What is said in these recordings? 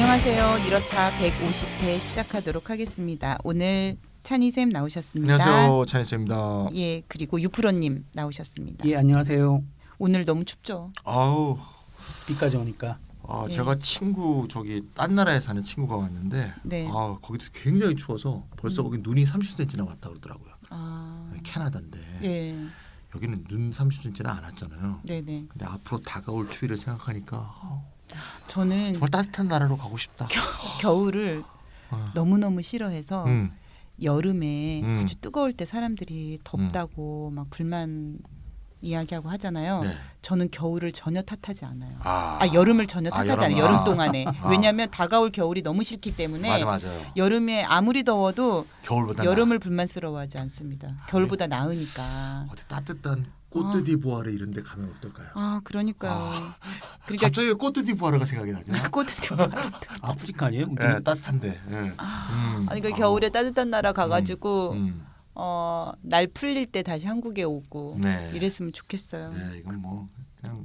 안녕하세요. 이렇다 150회 시작하도록 하겠습니다. 오늘 찬이쌤 나오셨습니다. 안녕하세요. 찬이쌤입니다. 예, 그리고 유프로님 나오셨습니다. 예, 안녕하세요. 오늘 너무 춥죠? 아우, 비까지 오니까. 예. 제가 친구 저기 딴 나라에 사는 친구가 왔는데 네. 거기도 굉장히 추워서 벌써 거기 눈이 30cm나 왔다 그러더라고요. 아, 캐나다인데 예, 여기는 눈 30cm나 안 왔잖아요. 네네. 근데 앞으로 다가올 추위를 생각하니까 저는 정말 따뜻한 나라로 가고 싶다. 겨울을 어. 너무너무 싫어해서 음. 여름에 음. 아주 뜨거울 때 사람들이 덥다고 막 불만 이야기하고 하잖아요. 네. 저는 겨울을 전혀 탓하지 않아요. 아, 여름을 전혀 탓하지 여름. 않아요. 여름 동안에. 아. 왜냐하면 다가올 겨울이 너무 싫기 때문에 맞아요. 여름에 아무리 더워도 겨울보다 여름을 불만스러워하지 않습니다. 겨울보다 나으니까. 어디 따뜻한 꼬트디부아르 이런 데 가면 어떨까요? 아, 그러니까요. 아. 그러니까 갑자기 꼬트디부아르가 생각이 나죠. 꽃도 아프리카 아니에요? 예, 따뜻한데. 예. 아니 그 겨울에 따뜻한 나라 가가지고 음. 날 풀릴 때 다시 한국에 오고 네. 이랬으면 좋겠어요. 네, 이건 뭐 그냥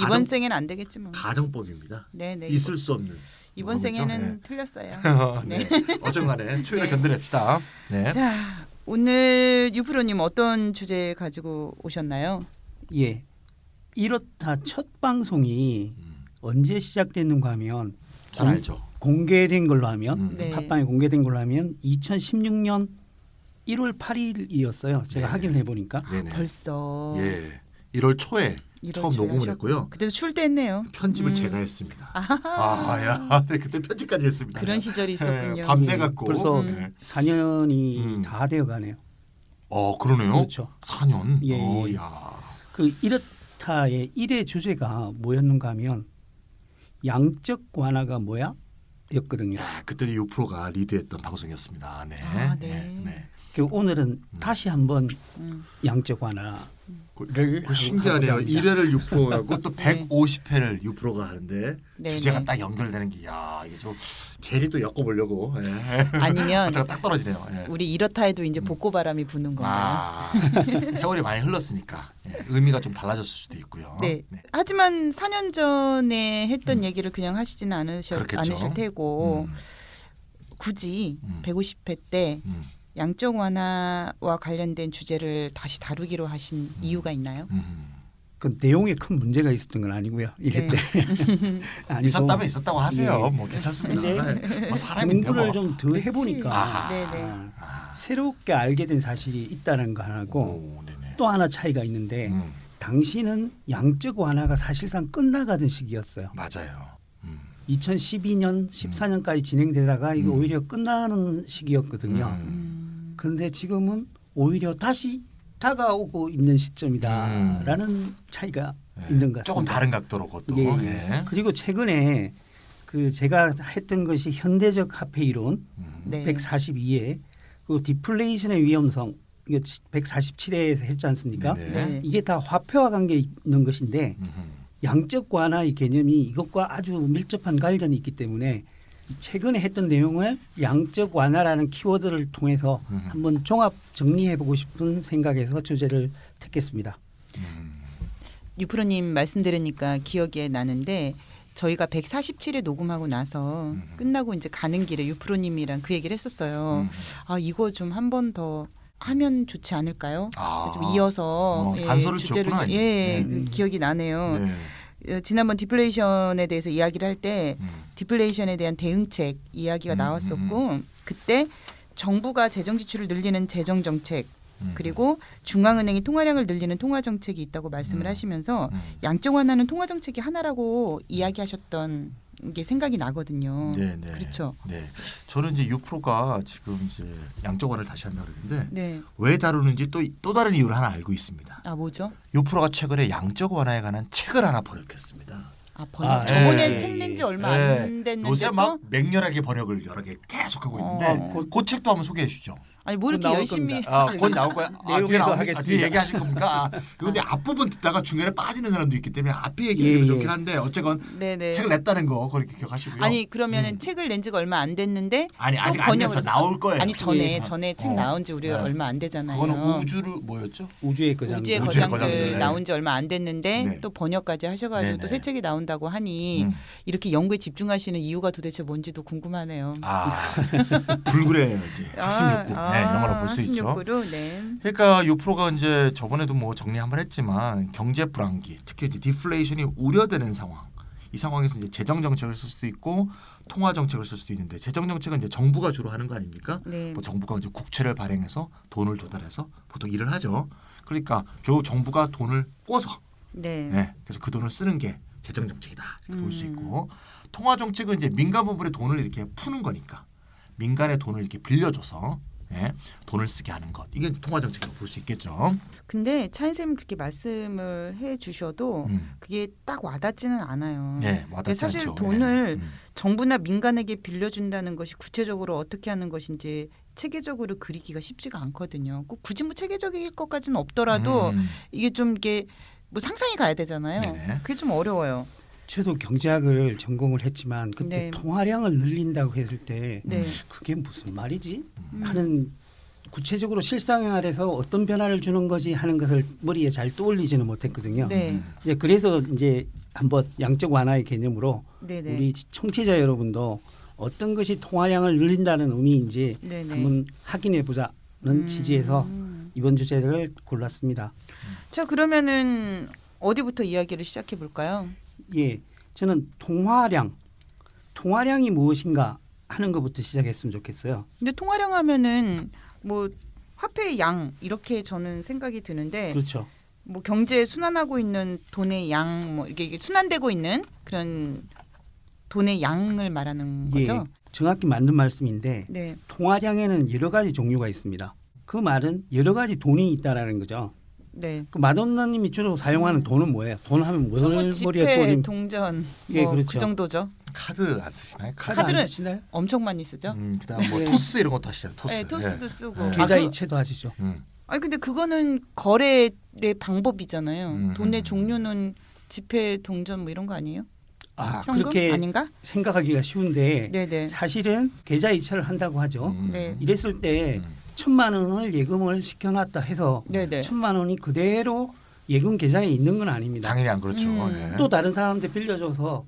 이번 생에는 안 되겠지 뭐. 가정법입니다. 네네. 있을 수 없는. 이번 그거겠죠? 생에는 네. 틀렸어요. 네. 어쨌간에 추위를 네. 견뎌냅시다. 네. 자, 오늘 유프로님 어떤 주제 가지고 오셨나요? 예. 이렇다 첫 방송이 언제 시작됐는가 하면 잘 알죠. 공개된 걸로 하면 네. 팟빵에 공개된 걸로 하면 2016년 1월 8일이었어요. 제가 네. 확인해 보니까. 네네. 벌써 예. 1월 초에 1월 처음 초에 녹음을 하셨고. 했고요. 그때도 출대했네요. 편집을 제가 했습니다. 야, 네, 그때 편집까지 했습니다. 그런 시절이 있었군요. 네, 밤새 예, 갖고. 벌써 네. 4년이 다 되어 가네요. 그러네요. 그렇죠. 4년. 예, 예. 야. 그 이렇다의 1회 주제가 뭐였는가 하면 양적 완화가 뭐야? 였거든요. 야, 그때 유프로가 리드했던 방송이었습니다. 네. 아, 네. 네. 그 오늘은 다시 한번 음. 양적 완화를 그 신기하네요. 하고자 합니다. 1회를 유프로가 하고 또 네. 150회를 유프로가 하는데 네, 주제가 네. 딱 연결되는 게 야, 이게 좀 괜히 또 엮어보려고. 예. 아니면 제가 딱 떨어지네요. 예. 우리 이렇다 해도 이제 복고바람이 부는 건가요? 세월이 많이 흘렀으니까 의미가 좀 달라졌을 수도 있고요. 네. 하지만 4년 전에 했던 얘기를 그냥 하시지는 그렇겠죠. 않으실 테고 음, 굳이 음. 150회 때 음, 양적 완화와 관련된 주제를 다시 다루기로 하신 이유가 있나요? 그 내용에 큰 문제가 있었던 건 아니고요. 이게 네. 때 아니고 있었다면 있었다고 하세요. 예. 뭐 괜찮습니다. 근데 뭐 사람인데 공부를 뭐. 좀 더 해보니까 네네. 새롭게 알게 된 사실이 있다는 거 하나고 오, 네네. 또 하나 차이가 있는데 음, 당시는 양적 완화가 사실상 끝나가던 시기였어요. 맞아요. 2012년, 14년까지 진행되다가 이거 오히려 끝나는 시기였거든요. 근데 지금은 오히려 다시 다가오고 있는 시점이다라는 차이가 네. 있는 것 같습니다. 조금 다른 각도로 그것도. 예, 예. 예. 그리고 최근에 그 제가 했던 것이 현대적 화폐 이론 네. 142회 그 디플레이션의 위험성 이거 147회에서 했지 않습니까? 네네. 네. 이게 다 화폐와 관계 있는 것인데 양적 완화의 개념이 이것과 아주 밀접한 관련이 있기 때문에 최근에 했던 내용을 양적 완화라는 키워드를 통해서 한번 종합 정리해 보고 싶은 생각에서 주제를 택했습니다. 유프로님 말씀 들으니까 기억이 나는데 저희가 147회 녹음하고 나서 끝나고 이제 가는 길에 유프로님이랑 그 얘기를 했었어요. 아, 이거 좀 한 번 더 하면 좋지 않을까요? 좀 이어서 단서를 주제를 주셨구나. 그 기억이 나네요. 네. 지난번 디플레이션에 대해서 이야기를 할 때 디플레이션에 대한 대응책 이야기가 나왔었고 그때 정부가 재정 지출을 늘리는 재정 정책 그리고 중앙은행이 통화량을 늘리는 통화 정책이 있다고 말씀을 하시면서 양적 완화는 통화 정책이 하나라고 이야기하셨던 게 생각이 나거든요. 네, 네. 그렇죠. 네. 저는 이제 유프로가 지금 이제 양적 완화를 다시 한다 그러는데 네. 왜 다루는지 또 다른 이유를 하나 알고 있습니다. 아, 뭐죠? 유프로가 최근에 양적 완화에 관한 책을 하나 번역했습니다. 저번에 네. 책 낸 지 얼마 네. 안 됐는데 요새 막 맹렬하게 번역을 여러 개 계속하고 있는데 어. 그 책도 한번 소개해 주시죠. 아니 뭐 이렇게 나올 열심히 겁니다. 곧 나올 거야. 내용에서 뒤에 하겠습니다. 뒤에 얘기하실 겁니까? 그런데 앞부분 듣다가 중간에 빠지는 사람도 있기 때문에 앞에 얘기하는 게 좋긴 한데 어쨌건 네네. 책을 냈다는 거 그렇게 기억하시고요. 아니 그러면은 책을 낸 지가 얼마 안 됐는데 아니 또 아직 안 돼서 번역을- 나올 거예요. 아니 전에 예. 전에 책 나온 지 우리가 네. 얼마 안 되잖아요. 그거는 우주를 뭐였죠? 우주의 거장. 우주의 우주의 거장들 거장들. 나온 지 얼마 안 됐는데 네. 또 번역까지 하셔가지고 네네. 또 새 책이 나온다고 하니 이렇게 연구에 집중하시는 이유가 도대체 뭔지도 궁금하네요. 불굴의 이제 학습 욕구 이런 거로 볼 수 학습 있죠. 욕구로, 네. 그러니까 유프로가 이제 저번에도 뭐 정리 한번 했지만 경제 불황기, 특히 이제 디플레이션이 우려되는 상황. 이 상황에서 이제 재정 정책을 쓸 수도 있고 통화 정책을 쓸 수도 있는데 재정 정책은 이제 정부가 주로 하는 거 아닙니까? 네. 뭐 정부가 이제 국채를 발행해서 돈을 조달해서 보통 일을 하죠. 그러니까 결국 정부가 돈을 꿔서 네. 그래서 그 돈을 쓰는 게 재정 정책이다 이렇게 볼 수 있고 통화 정책은 이제 민간 부분에 돈을 이렇게 푸는 거니까 민간의 돈을 이렇게 빌려줘서 돈을 쓰게 하는 것 이게 통화 정책이라고 볼 수 있겠죠. 근데 차인 쌤이 그렇게 말씀을 해주셔도 그게 딱 와닿지는 않아요. 네, 와닿지 사실 않죠. 돈을 네. 정부나 민간에게 빌려준다는 것이 구체적으로 어떻게 하는 것인지 체계적으로 그리기가 쉽지가 않거든요. 꼭 굳이 뭐 체계적일 것까지는 없더라도 이게 좀 이게 뭐 상상이 가야 되잖아요. 네네. 그게 좀 어려워요. 저도 경제학을 전공을 했지만 그때 네. 통화량을 늘린다고 했을 때 네. 그게 무슨 말이지 하는 구체적으로 실생활에서 어떤 변화를 주는 거지 하는 것을 머리에 잘 떠올리지는 못했거든요. 네. 이제 그래서 이제 한번 양적 완화의 개념으로 네네. 우리 청취자 여러분도 어떤 것이 통화량을 늘린다는 의미인지 네네. 한번 확인해 보자는 취지에서 이번 주제를 골랐습니다. 자 그러면은 어디부터 이야기를 시작해 볼까요? 예, 저는 통화량이 무엇인가 하는 것부터 시작했으면 좋겠어요. 근데 통화량 하면은 뭐 화폐의 양 이렇게 저는 생각이 드는데 그렇죠. 뭐 경제에 순환하고 있는 돈의 양 뭐 이게 순환되고 있는 그런 돈의 양을 말하는 거죠. 예, 정확히 맞는 말씀인데 네. 통화량에는 여러 가지 종류가 있습니다. 그 말은 여러 가지 돈이 있다라는 거죠. 네. 그 마돈나님이 주로 사용하는 돈은 뭐예요? 돈 하면 뭐 머리에 지폐, 떠오르는 동전 예, 뭐 그렇죠. 그 정도죠. 카드 안 쓰시나요? 카드 카드는 안 쓰시나요? 엄청 많이 쓰죠. 그다음 뭐 네. 토스 이런 것도 하시잖아요. 토스. 네, 토스도 쓰고. 네. 계좌 이체도 하시죠. 아니 근데 그거는 거래의 방법이잖아요. 음. 돈의 종류는 지폐, 동전 뭐 이런 거 아니에요? 아, 현금 그렇게 아닌가? 생각하기가 쉬운데 네네. 사실은 계좌 이체를 한다고 하죠. 네. 이랬을 때 1,000만 원을 예금을 시켜놨다 해서 네네. 1,000만 원이 그대로 예금 계좌에 있는 건 아닙니다. 당연히 안 그렇죠. 음. 또 다른 사람한테 빌려줘서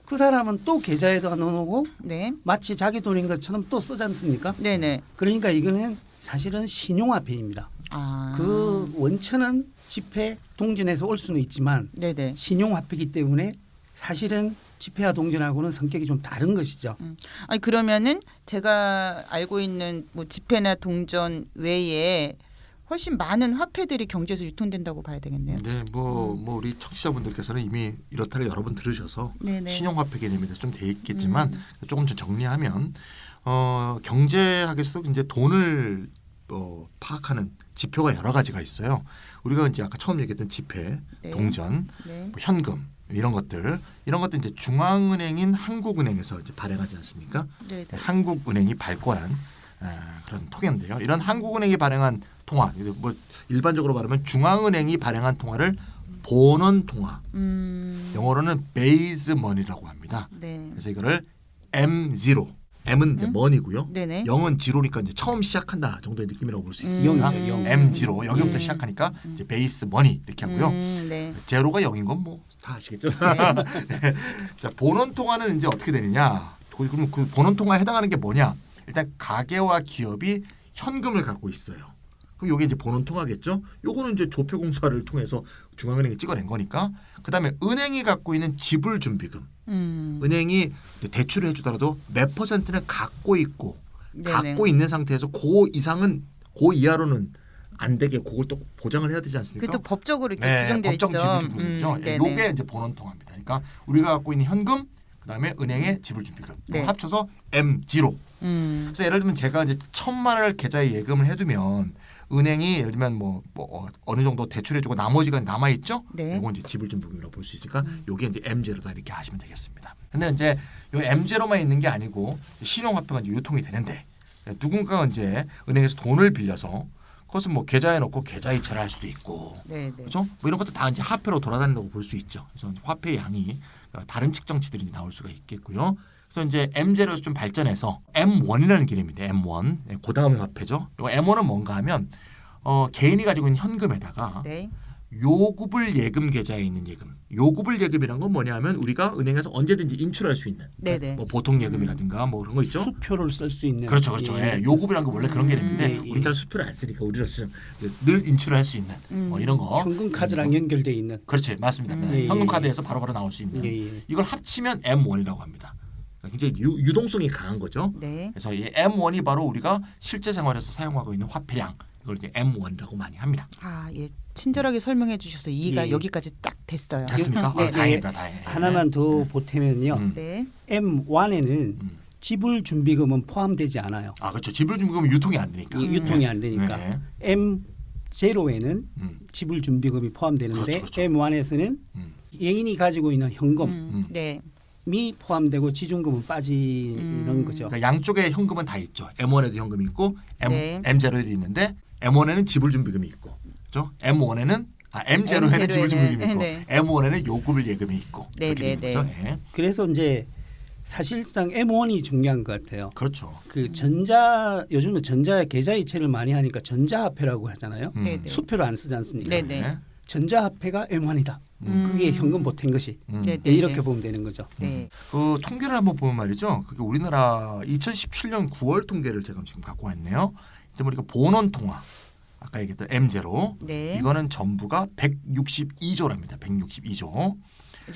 그 사람은 또 계좌에다 넣어놓고 네. 마치 자기 돈인 것처럼 또 쓰지 않습니까? 네네. 그러니까 이거는 사실은 신용화폐입니다. 아. 그 원천은 지폐, 동전에서 올 수는 있지만 네네. 신용화폐이기 때문에 사실은 지폐와 동전하고는 성격이 좀 다른 것이죠. 아니 그러면은 제가 알고 있는 뭐 지폐나 동전 외에 훨씬 많은 화폐들이 경제에서 유통된다고 봐야 되겠네요. 네, 뭐 우리 청취자분들께서는 이미 이렇다를 여러 번 들으셔서 네네. 신용화폐 개념에 대해서 좀 돼 있겠지만 조금 좀 정리하면 경제학에서도 이제 돈을 파악하는 지표가 여러 가지가 있어요. 우리가 이제 아까 처음 얘기했던 지폐, 네. 동전, 네. 뭐 현금 이런 것들 이제 중앙은행인 한국은행에서 이제 발행하지 않습니까? 네네. 한국은행이 발권한 그런 통화인데요. 이런 한국은행이 발행한 통화, 뭐 일반적으로 말하면 중앙은행이 발행한 통화를 본원 통화, 영어로는 베이스 머니라고 합니다. 네. 그래서 이거를 M0, M은 이제 머니고요. 네네. 0은 지로니까 이제 처음 시작한다 정도의 느낌이라고 볼 수 있습니다. 영이죠, 영. M0 여기부터 시작하니까 이제 베이스 머니 이렇게 하고요. 네. 제로가 0인 건 뭐 다 아시겠죠? 네. 자, 본원 통화는 이제 어떻게 되느냐? 그럼 그 본원 통화에 해당하는 게 뭐냐? 일단 가계와 기업이 현금을 갖고 있어요. 그럼 이게 이제 본원 통화겠죠? 요거는 이제 조폐공사를 통해서 중앙은행이 찍어낸 거니까. 그다음에 은행이 갖고 있는 지불 준비금. 은행이 대출을 해주더라도 몇 퍼센트는 갖고 있고 네네. 갖고 있는 상태에서 그 이상은 그 이하로는 안 되게 그걸 또 보장을 해야 되지 않습니까? 그게 또 법적으로 이렇게 네, 규정되어 법정 있죠. 지불 준비금이죠. 네네. 요게 이제 본원 통화입니다. 그러니까 우리가 갖고 있는 현금, 그다음에 은행의 지불 준비금 네. 합쳐서 M0. 그래서 예를 들면 제가 이제 1,000만 원을 계좌에 예금을 해두면 은행이 예를 들면 뭐 어느 정도 대출해주고 나머지가 남아 있죠. 네. 이건 이제 지불 준비금이라고 볼 수 있으니까 요게 이제 M0다 이렇게 하시면 되겠습니다. 근데 이제 요 M0만 있는 게 아니고 신용화폐가 이제 유통이 되는데 누군가가 이제 은행에서 돈을 빌려서 그것을 뭐 계좌에 넣고 계좌 이체를 할 수도 있고, 네, 네. 그렇죠? 뭐 이런 것도 다 이제 화폐로 돌아다닌다고 볼 수 있죠. 그래서 이제 화폐 양이 다른 측정치들이 나올 수가 있겠고요. 그래서 이제 M0에서 좀 발전해서 M1이라는 개념인데 M1 고다음 화폐죠. 이거 M1은 뭔가 하면 개인이 가지고 있는 현금에다가 네. 요구불 예금 계좌에 있는 예금. 요구불 예금이란 건 뭐냐면 우리가 은행에서 언제든지 인출할 수 있는 네네. 뭐 보통 예금이라든가 뭐 그런 거 있죠. 수표를 쓸 수 있는. 그렇죠, 그렇죠. 예, 요구불이란 건 원래 그런 개념인데 예, 예. 우리는 잘 수표를 안 쓰니까 우리로서 늘 인출할 수 있는 뭐 이런 거. 현금 카드랑 연결돼 있는. 그렇지, 맞습니다. 예, 현금 예. 카드에서 바로바로 나올 수 있는 예, 예. 이걸 합치면 M1이라고 합니다. 그러니까 굉장히 유동성이 강한 거죠. 네. 그래서 이 M1이 바로 우리가 실제 생활에서 사용하고 있는 화폐량 이걸 이제 M1이라고 많이 합니다. 아, 예. 친절하게 설명해 주셔서 이해가 예. 여기까지 딱 됐어요. 됐습니까? 네, 아, 다행입니다, 다행이에요. 하나만 더 보태면요. 네. M1에는 음. 지불 준비금은 포함되지 않아요. 아, 그렇죠. 지불 준비금은 유통이 안 되니까. 유통이 안 되니까. 네. M0에는 음. 지불 준비금이 포함되는데 그렇죠, 그렇죠. M1에서는 음. 개인이 가지고 있는 현금이 네. 포함되고 지준금은 빠지는 거죠. 그러니까 양쪽에 현금은 다 있죠. M1에도 현금이 있고 네. M0에도 있는데 M1에는 지불 준비금이 있고, 그렇죠? M1에는 M0에는 M0에는 지불 준비금이 있고, 네. M1에는 요구불 예금이 있고 네, 그렇게 네, 되는 거죠. 예. 그래서 이제 사실상 M1이 중요한 것 같아요. 그렇죠. 그 요즘은 전자 계좌 이체를 많이 하니까 전자화폐라고 하잖아요. 네, 네. 수표를 안 쓰지 않습니까? 네, 네. 전자화폐가 M1이다. 그게 현금 보탠 것이 네, 네. 이렇게 보면 되는 거죠. 네. 그 통계를 한번 보면 말이죠. 그게 우리나라 2017년 9월 통계를 제가 지금 갖고 왔네요. 이제 우리가 본원 통화 아까 얘기했던 M0 네. 이거는 전부가 162조랍니다. 162조.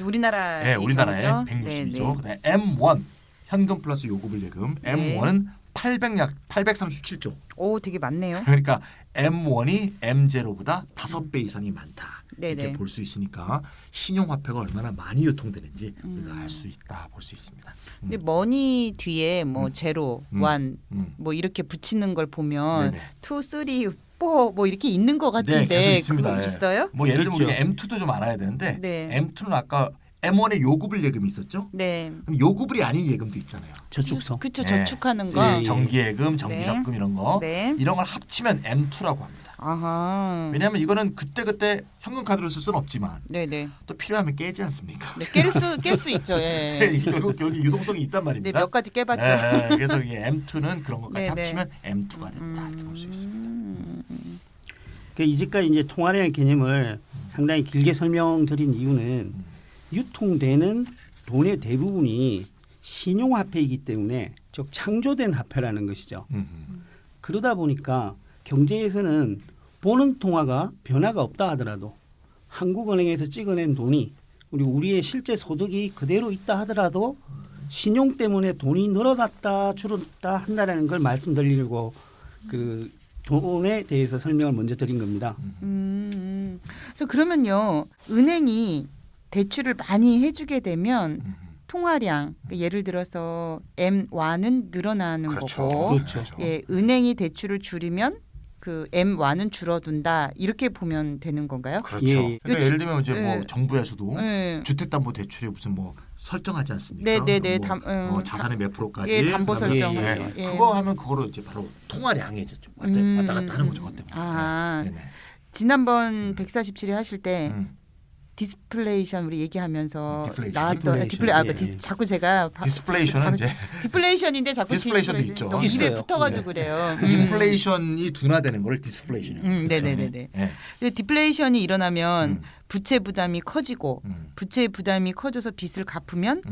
우리나라 네, 우리나라에 162조. 그다음에 M1 현금 플러스 요구불 예금. 네. M1은 837조. 오, 되게 많네요. 그러니까 M1이 M0보다 5배 이상이 많다. 이렇게 네네. 볼 수 있으니까 신용화폐가 얼마나 많이 유통되는지 우리가 알 수 있다 볼 수 있습니다. 근데 머니 뒤에 뭐 제로, 원, 뭐 이렇게 붙이는 걸 보면 네네. 2, 3, 4 뭐 이렇게 있는 것 네, 같은데 계속 있습니다. 그거 예. 있어요? 뭐 예를 들면 있죠. 우리가 M2도 좀 알아야 되는데 네. M2는 아까 M1에 요구불 예금이 있었죠. 네. 그럼 요구불이 아닌 예금도 있잖아요. 저축성. 그쵸, 네. 저축하는 거. 네. 정기예금, 정기적금 이런 거 네. 이런 걸 합치면 M2라고 합니다. 아하. 왜냐하면 이거는 그때 현금 카드로 쓸 수는 없지만 네네. 또 필요하면 깨지 않습니까? 네, 깰 수 있죠. 예. 이게 결국 여기 유동성이 있단 네, 말입니다. 몇 가지 깨봤죠. 예, 그래서 이게 M2는 그런 것까지 네네. 합치면 M2가 된다 이렇게 볼 수 있습니다. 그 이제까지 이제 통화량의 개념을 상당히 길게 설명드린 이유는 유통되는 돈의 대부분이 신용화폐이기 때문에 즉 창조된 화폐라는 것이죠. 그러다 보니까 경제에서는 보는 통화가 변화가 없다 하더라도 한국은행에서 찍어낸 돈이 우리의 실제 소득이 그대로 있다 하더라도 신용 때문에 돈이 늘어났다 줄었다 한다라는 걸 말씀드리려고 그 돈에 대해서 설명을 먼저 드린 겁니다. 저 그러면요, 은행이 대출을 많이 해주게 되면 통화량, 그러니까 예를 들어서 M1은 늘어나는 그렇죠. 거고, 그렇죠. 예, 은행이 대출을 줄이면 그 M1은 줄어든다 이렇게 보면 되는 건가요? 그렇죠. 예. 그러니까 예를 들면 이제 뭐 예. 정부에서도 예. 주택담보대출에 무슨 뭐 설정하지 않습니까? 네네네. 뭐 자산의 몇 프로까지 예, 담보 그다음에 설정하죠. 예. 예. 그거 하면 그거로 이제 바로 통화량이 이제 좀 왔다 갔다 하는 거죠, 그것 때문에. 아. 네네. 지난번 147회 하실 때 음. 디스플레이션 우리 얘기하면서 디플레이션. 나왔던 디플레이션. 디플레 예. 자꾸 제가 디스플레이션은 이제 디플레이션인데 자꾸 디스플레이션도 디스플레이션. 있죠. 너무 입에 있어요. 붙어가지고 네. 그래요. 인플레이션이 둔화되는 걸 디스플레이션이에요. 네네네네. 예. 근데 디플레이션이 일어나면 음. 부채 부담이 커지고 부채 부담이 커져서 빚을 갚으면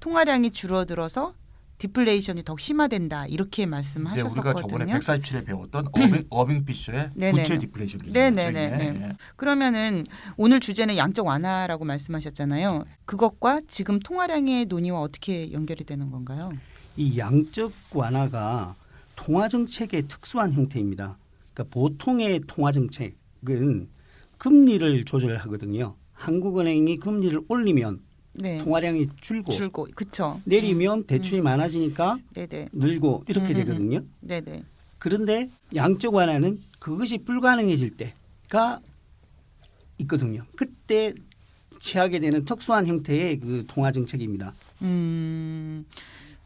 통화량이 줄어들어서 디플레이션이 더 심화된다 이렇게 이제 말씀하셨었거든요. 우리가 저번에 147에 배웠던 어빙 피셔의 네네네. 부채 디플레이션 기준. 네네네. 그러면은 오늘 주제는 양적 완화라고 말씀하셨잖아요. 그것과 지금 통화량의 논의와 어떻게 연결이 되는 건가요? 이 양적 완화가 통화 정책의 특수한 형태입니다. 그러니까 보통의 통화 정책은 금리를 조절하거든요. 한국은행이 금리를 올리면 네. 통화량이 줄고 그쵸. 내리면 대출이 많아지니까 네네. 늘고 이렇게 되거든요. 네네. 그런데 양적 완화는 그것이 불가능해질 때가 있거든요. 그때 취하게 되는 특수한 형태의 그 통화 정책입니다.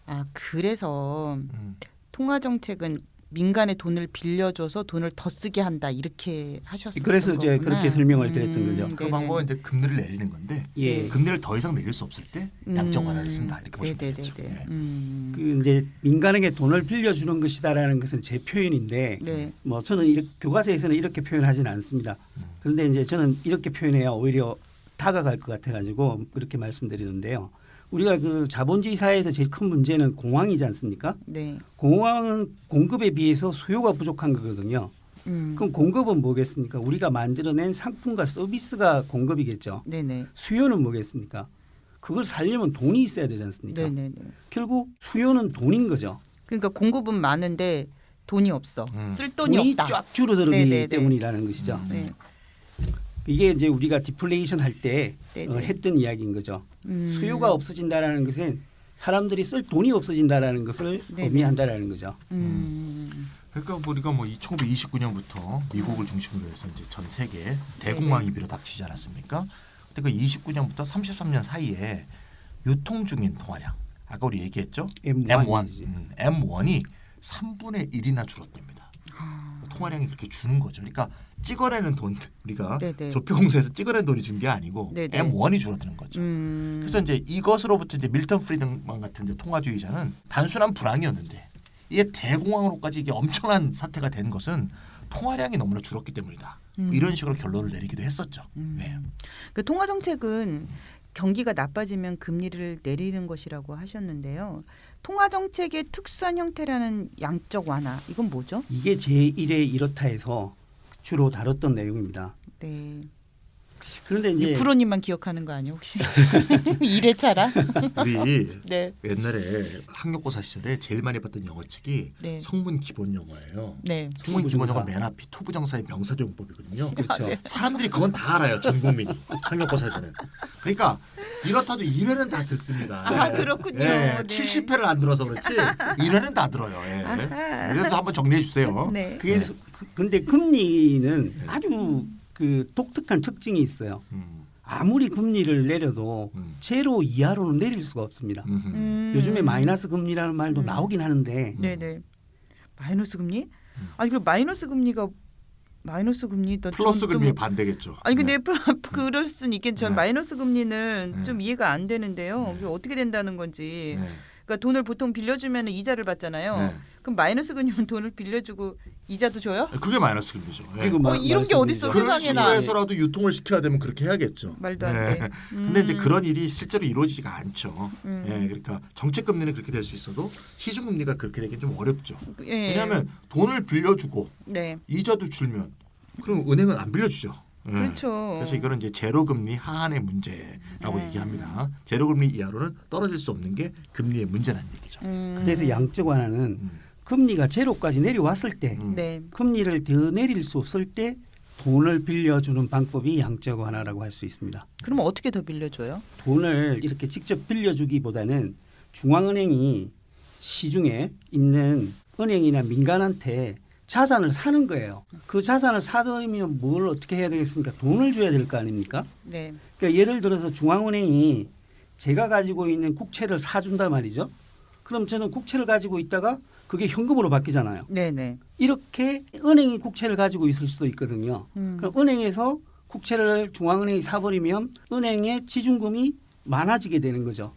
아 그래서 통화 정책은 민간에 돈을 빌려줘서 돈을 더 쓰게 한다 이렇게 하셨어요. 그래서 이제 그렇게 설명을 드렸던 거죠. 그 네네. 방법은 이제 금리를 내리는 건데 예. 금리를 더 이상 내릴 수 없을 때 양적 완화를 쓴다 이렇게 보시면 되겠죠. 네네네. 예. 그 이제 민간에게 돈을 빌려주는 것이다라는 것은 제 표현인데 네. 뭐 저는 교과서에서는 이렇게 표현하지는 않습니다. 그런데 이제 저는 이렇게 표현해야 오히려 다가갈 것 같아가지고 그렇게 말씀드리는데요. 우리가 그 자본주의 사회에서 제일 큰 문제는 공황이지 않습니까? 네. 공황은 공급에 비해서 수요가 부족한 거거든요. 그럼 공급은 뭐겠습니까? 우리가 만들어낸 상품과 서비스가 공급이겠죠. 네네. 수요는 뭐겠습니까? 그걸 살려면 돈이 있어야 되지 않습니까? 네네네. 결국 수요는 돈인 거죠. 그러니까 공급은 많은데 돈이 없어. 쓸 돈이 없다. 쫙 줄어들기 네네네. 때문이라는 것이죠. 네. 이게 이제 우리가 디플레이션 할 때 네네. 했던 이야기인 거죠. 음. 수요가 없어진다라는 것은 사람들이 쓸 돈이 없어진다라는 것을 네네. 의미한다라는 거죠. 그러니까 우리가 뭐 1929년부터 미국을 중심으로 해서 이제 전 세계 대공황이 밀어닥치지 않았습니까? 근데 그 29년부터 33년 사이에 유통 중인 통화량 아까 우리 얘기했죠? M1이지. M1이 3분의 1이나 줄었답니다. 통화량이 그렇게 주는 거죠. 그러니까 찍어내는 돈 우리가 네네. 조폐공사에서 찍어낸 돈이 준 게 아니고 네네. M1이 줄어드는 거죠. 그래서 이제 이것으로부터 이제 밀턴 프리드만 같은 이제 통화주의자는 단순한 불황이었는데 이게 대공황으로까지 이게 엄청난 사태가 된 것은 통화량이 너무나 줄었기 때문이다. 뭐 이런 식으로 결론을 내리기도 했었죠. 네. 그 통화 정책은 경기가 나빠지면 금리를 내리는 것이라고 하셨는데요. 통화 정책의 특수한 형태라는 양적 완화 이건 뭐죠? 이게 제1회 이렇다에서 주로 다뤘던 내용입니다. 네. 그런데 이제 프로님만 기억하는 거 아니에요 혹시? 1회차라? 우리 네. 옛날에 학력고사 시절에 제일 많이 봤던 영어책이 네. 성문 기본 영어예요. 네. 성문 기본 영어 투부정사. 맨 앞이 투부정사의 명사조용법이거든요. 그렇죠. 사람들이 그건 다 알아요. 전 국민이 학력고사 때는. 그러니까 이렇다도 1회는 다 듣습니다. 아, 그렇군요. 네. 70회를 안 들어서 그렇지 1회는 다 들어요. 예. 이것도 한번 정리해 주세요. 네. 그게 근데 금리는 아주 그 독특한 특징이 있어요. 아무리 금리를 내려도 제로 이하로는 내릴 수가 없습니다. 요즘에 마이너스 금리라는 말도 나오긴 하는데 네네. 마이너스 금리? 아니 그럼 마이너스 금리가 마이너스 금리 더 플러스 좀- 금리에 반대겠죠. 아니 근데 네. 그럴 수는 있겠. 전 네. 마이너스 금리는 네. 좀 이해가 안 되는데요. 이게 어떻게 된다는 건지. 네. 그러니까 돈을 보통 빌려주면 이자를 받잖아요. 네. 그럼 마이너스 금리면 돈을 빌려주고 이자도 줘요? 그게 마이너스 금리죠. 예. 그리고 이런 게 어딨어, 그런 세상에나. 식으로 해서라도 유통을 시켜야 되면 그렇게 해야겠죠. 말도 안 돼. 근데 이제 그런 일이 실제로 이루어지지가 않죠. 음. 예, 그러니까 정책 금리는 그렇게 될 수 있어도 시중 금리가 그렇게 되긴 좀 어렵죠. 예. 왜냐하면 돈을 빌려주고 네. 이자도 줄면 그럼 은행은 안 빌려주죠. 예. 그렇죠. 그래서 이거는 이제 제로 금리 하한의 문제라고 네. 얘기합니다. 제로 금리 이하로는 떨어질 수 없는 게 금리의 문제라는 얘기죠. 그래서 양적 완화는 금리가 제로까지 내려왔을 때 네. 금리를 더 내릴 수 없을 때 돈을 빌려주는 방법이 양적 완화라고 할 수 있습니다. 그러면 어떻게 더 빌려줘요? 돈을 이렇게 직접 빌려주기보다는 중앙은행이 시중에 있는 은행이나 민간한테 자산을 사는 거예요. 그 자산을 사들이면 뭘 어떻게 해야 되겠습니까? 돈을 줘야 될 거 아닙니까? 네. 그러니까 예를 들어서 중앙은행이 제가 가지고 있는 국채를 사준단 말이죠. 그럼 저는 국채를 가지고 있다가 그게 현금으로 바뀌잖아요. 네네. 이렇게 은행이 국채를 가지고 있을 수도 있거든요. 음. 그럼 은행에서 국채를 중앙은행이 사버리면 은행의 지준금이 많아지게 되는 거죠.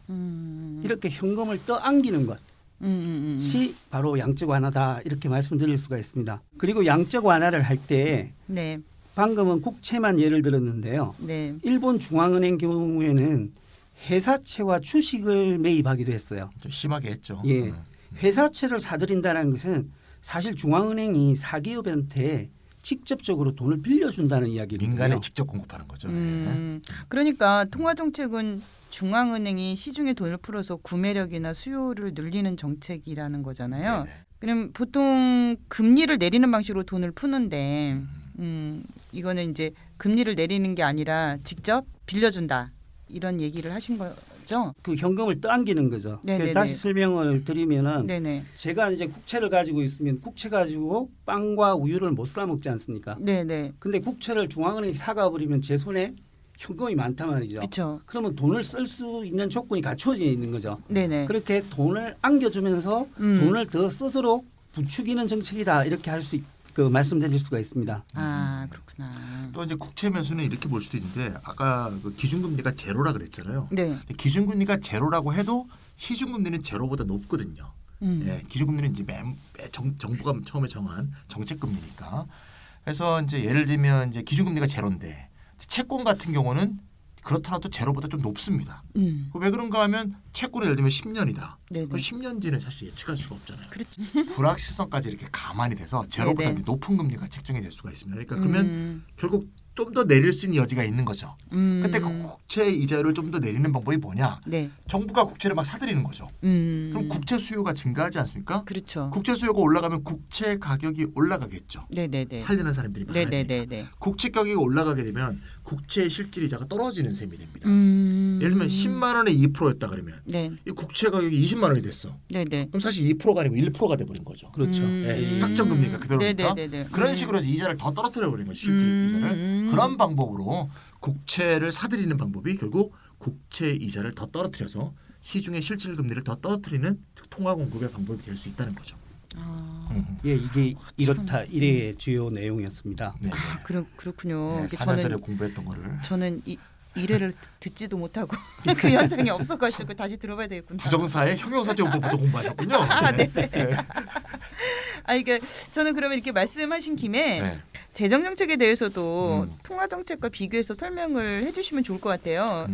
이렇게 현금을 떠안기는 것이 바로 양적 완화다 이렇게 말씀드릴 수가 있습니다. 그리고 양적 완화를 할 때 네. 방금은 국채만 예를 들었는데요. 네. 일본 중앙은행 경우에는 회사채와 주식을 매입하기도 했어요. 좀 심하게 했죠. 예. 회사채를 사들인다는 것은 사실 중앙은행이 사기업한테 직접적으로 돈을 빌려준다는 이야기거든요. 민간에 직접 공급하는 거죠. 그러니까 통화 정책은 중앙은행이 시중에 돈을 풀어서 구매력이나 수요를 늘리는 정책이라는 거잖아요. 네네. 그럼 보통 금리를 내리는 방식으로 돈을 푸는데 이거는 이제 금리를 내리는 게 아니라 직접 빌려준다 이런 얘기를 하신 거죠? 그 현금을 떠안기는 거죠. 네네네. 다시 설명을 드리면은 네네. 제가 이제 국채를 가지고 있으면 국채 가지고 빵과 우유를 못 사 먹지 않습니까? 네네. 근데 국채를 중앙은행이 사가 버리면 제 손에 현금이 많단 말이죠. 그렇죠. 그러면 돈을 쓸 수 있는 조건이 갖춰져 있는 거죠. 네네. 그렇게 돈을 안겨주면서 돈을 더 쓰도록 부추기는 정책이다 이렇게 할 수 말씀드릴 수가 있습니다. 아 그렇구나. 또 이제 국채 매수는 이렇게 볼 수도 있는데 아까 그 기준금리가 제로라 그랬잖아요. 네. 기준금리가 제로라고 해도 시중금리는 제로보다 높거든요. 예, 기준금리는 이제 정부가 처음에 정한 정책금리니까. 그래서 이제 예를 들면 이제 기준금리가 제로인데 채권 같은 경우는 그렇더라도 제로보다 좀 높습니다. 왜 그런가 하면 채권을 예를 들면 10년이다. 네네. 그럼 10년 뒤는 사실 예측할 수가 없잖아요. 그렇죠. 불확실성까지 이렇게 가만히 돼서 제로보다 네네. 높은 금리가 책정이 될 수가 있습니다. 그러니까 그러면 결국 좀 더 내릴 수 있는 여지가 있는 거죠. 그때 그 국채 이자율을 좀 더 내리는 방법이 뭐냐? 네. 정부가 국채를 막 사들이는 거죠. 그럼 국채 수요가 증가하지 않습니까? 그렇죠. 국채 수요가 올라가면 국채 가격이 올라가겠죠. 네네네. 살리는 사람들이 많아지니까. 네네네. 국채 가격이 올라가게 되면 국채의 실질 이자가 떨어지는 셈이 됩니다. 예를 들면 10만 원에 2%였다 그러면 네. 이 국채 가격이 20만 원이 됐어. 네네. 그럼 사실 2%가 아니고 1%가 돼버린 거죠. 그렇죠. 예, 확정 금리가 그대로니까 네네네네. 그런 식으로 해서 이자를 더 떨어뜨려 버린 거죠. 실질 이자를. 그런 방법으로 국채를 사들이는 방법이 결국 국채 이자를 더 떨어뜨려서 시중의 실질 금리를 더 떨어뜨리는 통화 공급의 방법이 될 수 있다는 거죠. 예, 이게 이렇다 이래의 주요 내용이었습니다. 네. 아 그렇군요. 네, 이게 4년 전에 공부했던 거를 저는 이 일회를 듣지도 못하고 그 현장이 없어가지고 다시 들어봐야 되겠구나. 부정사의 형용사정보부터 공부하셨군요. 아, 네네. 아 이게 저는 그러면 이렇게 말씀하신 김에 네. 재정 정책에 대해서도 통화 정책과 비교해서 설명을 해주시면 좋을 것 같아요.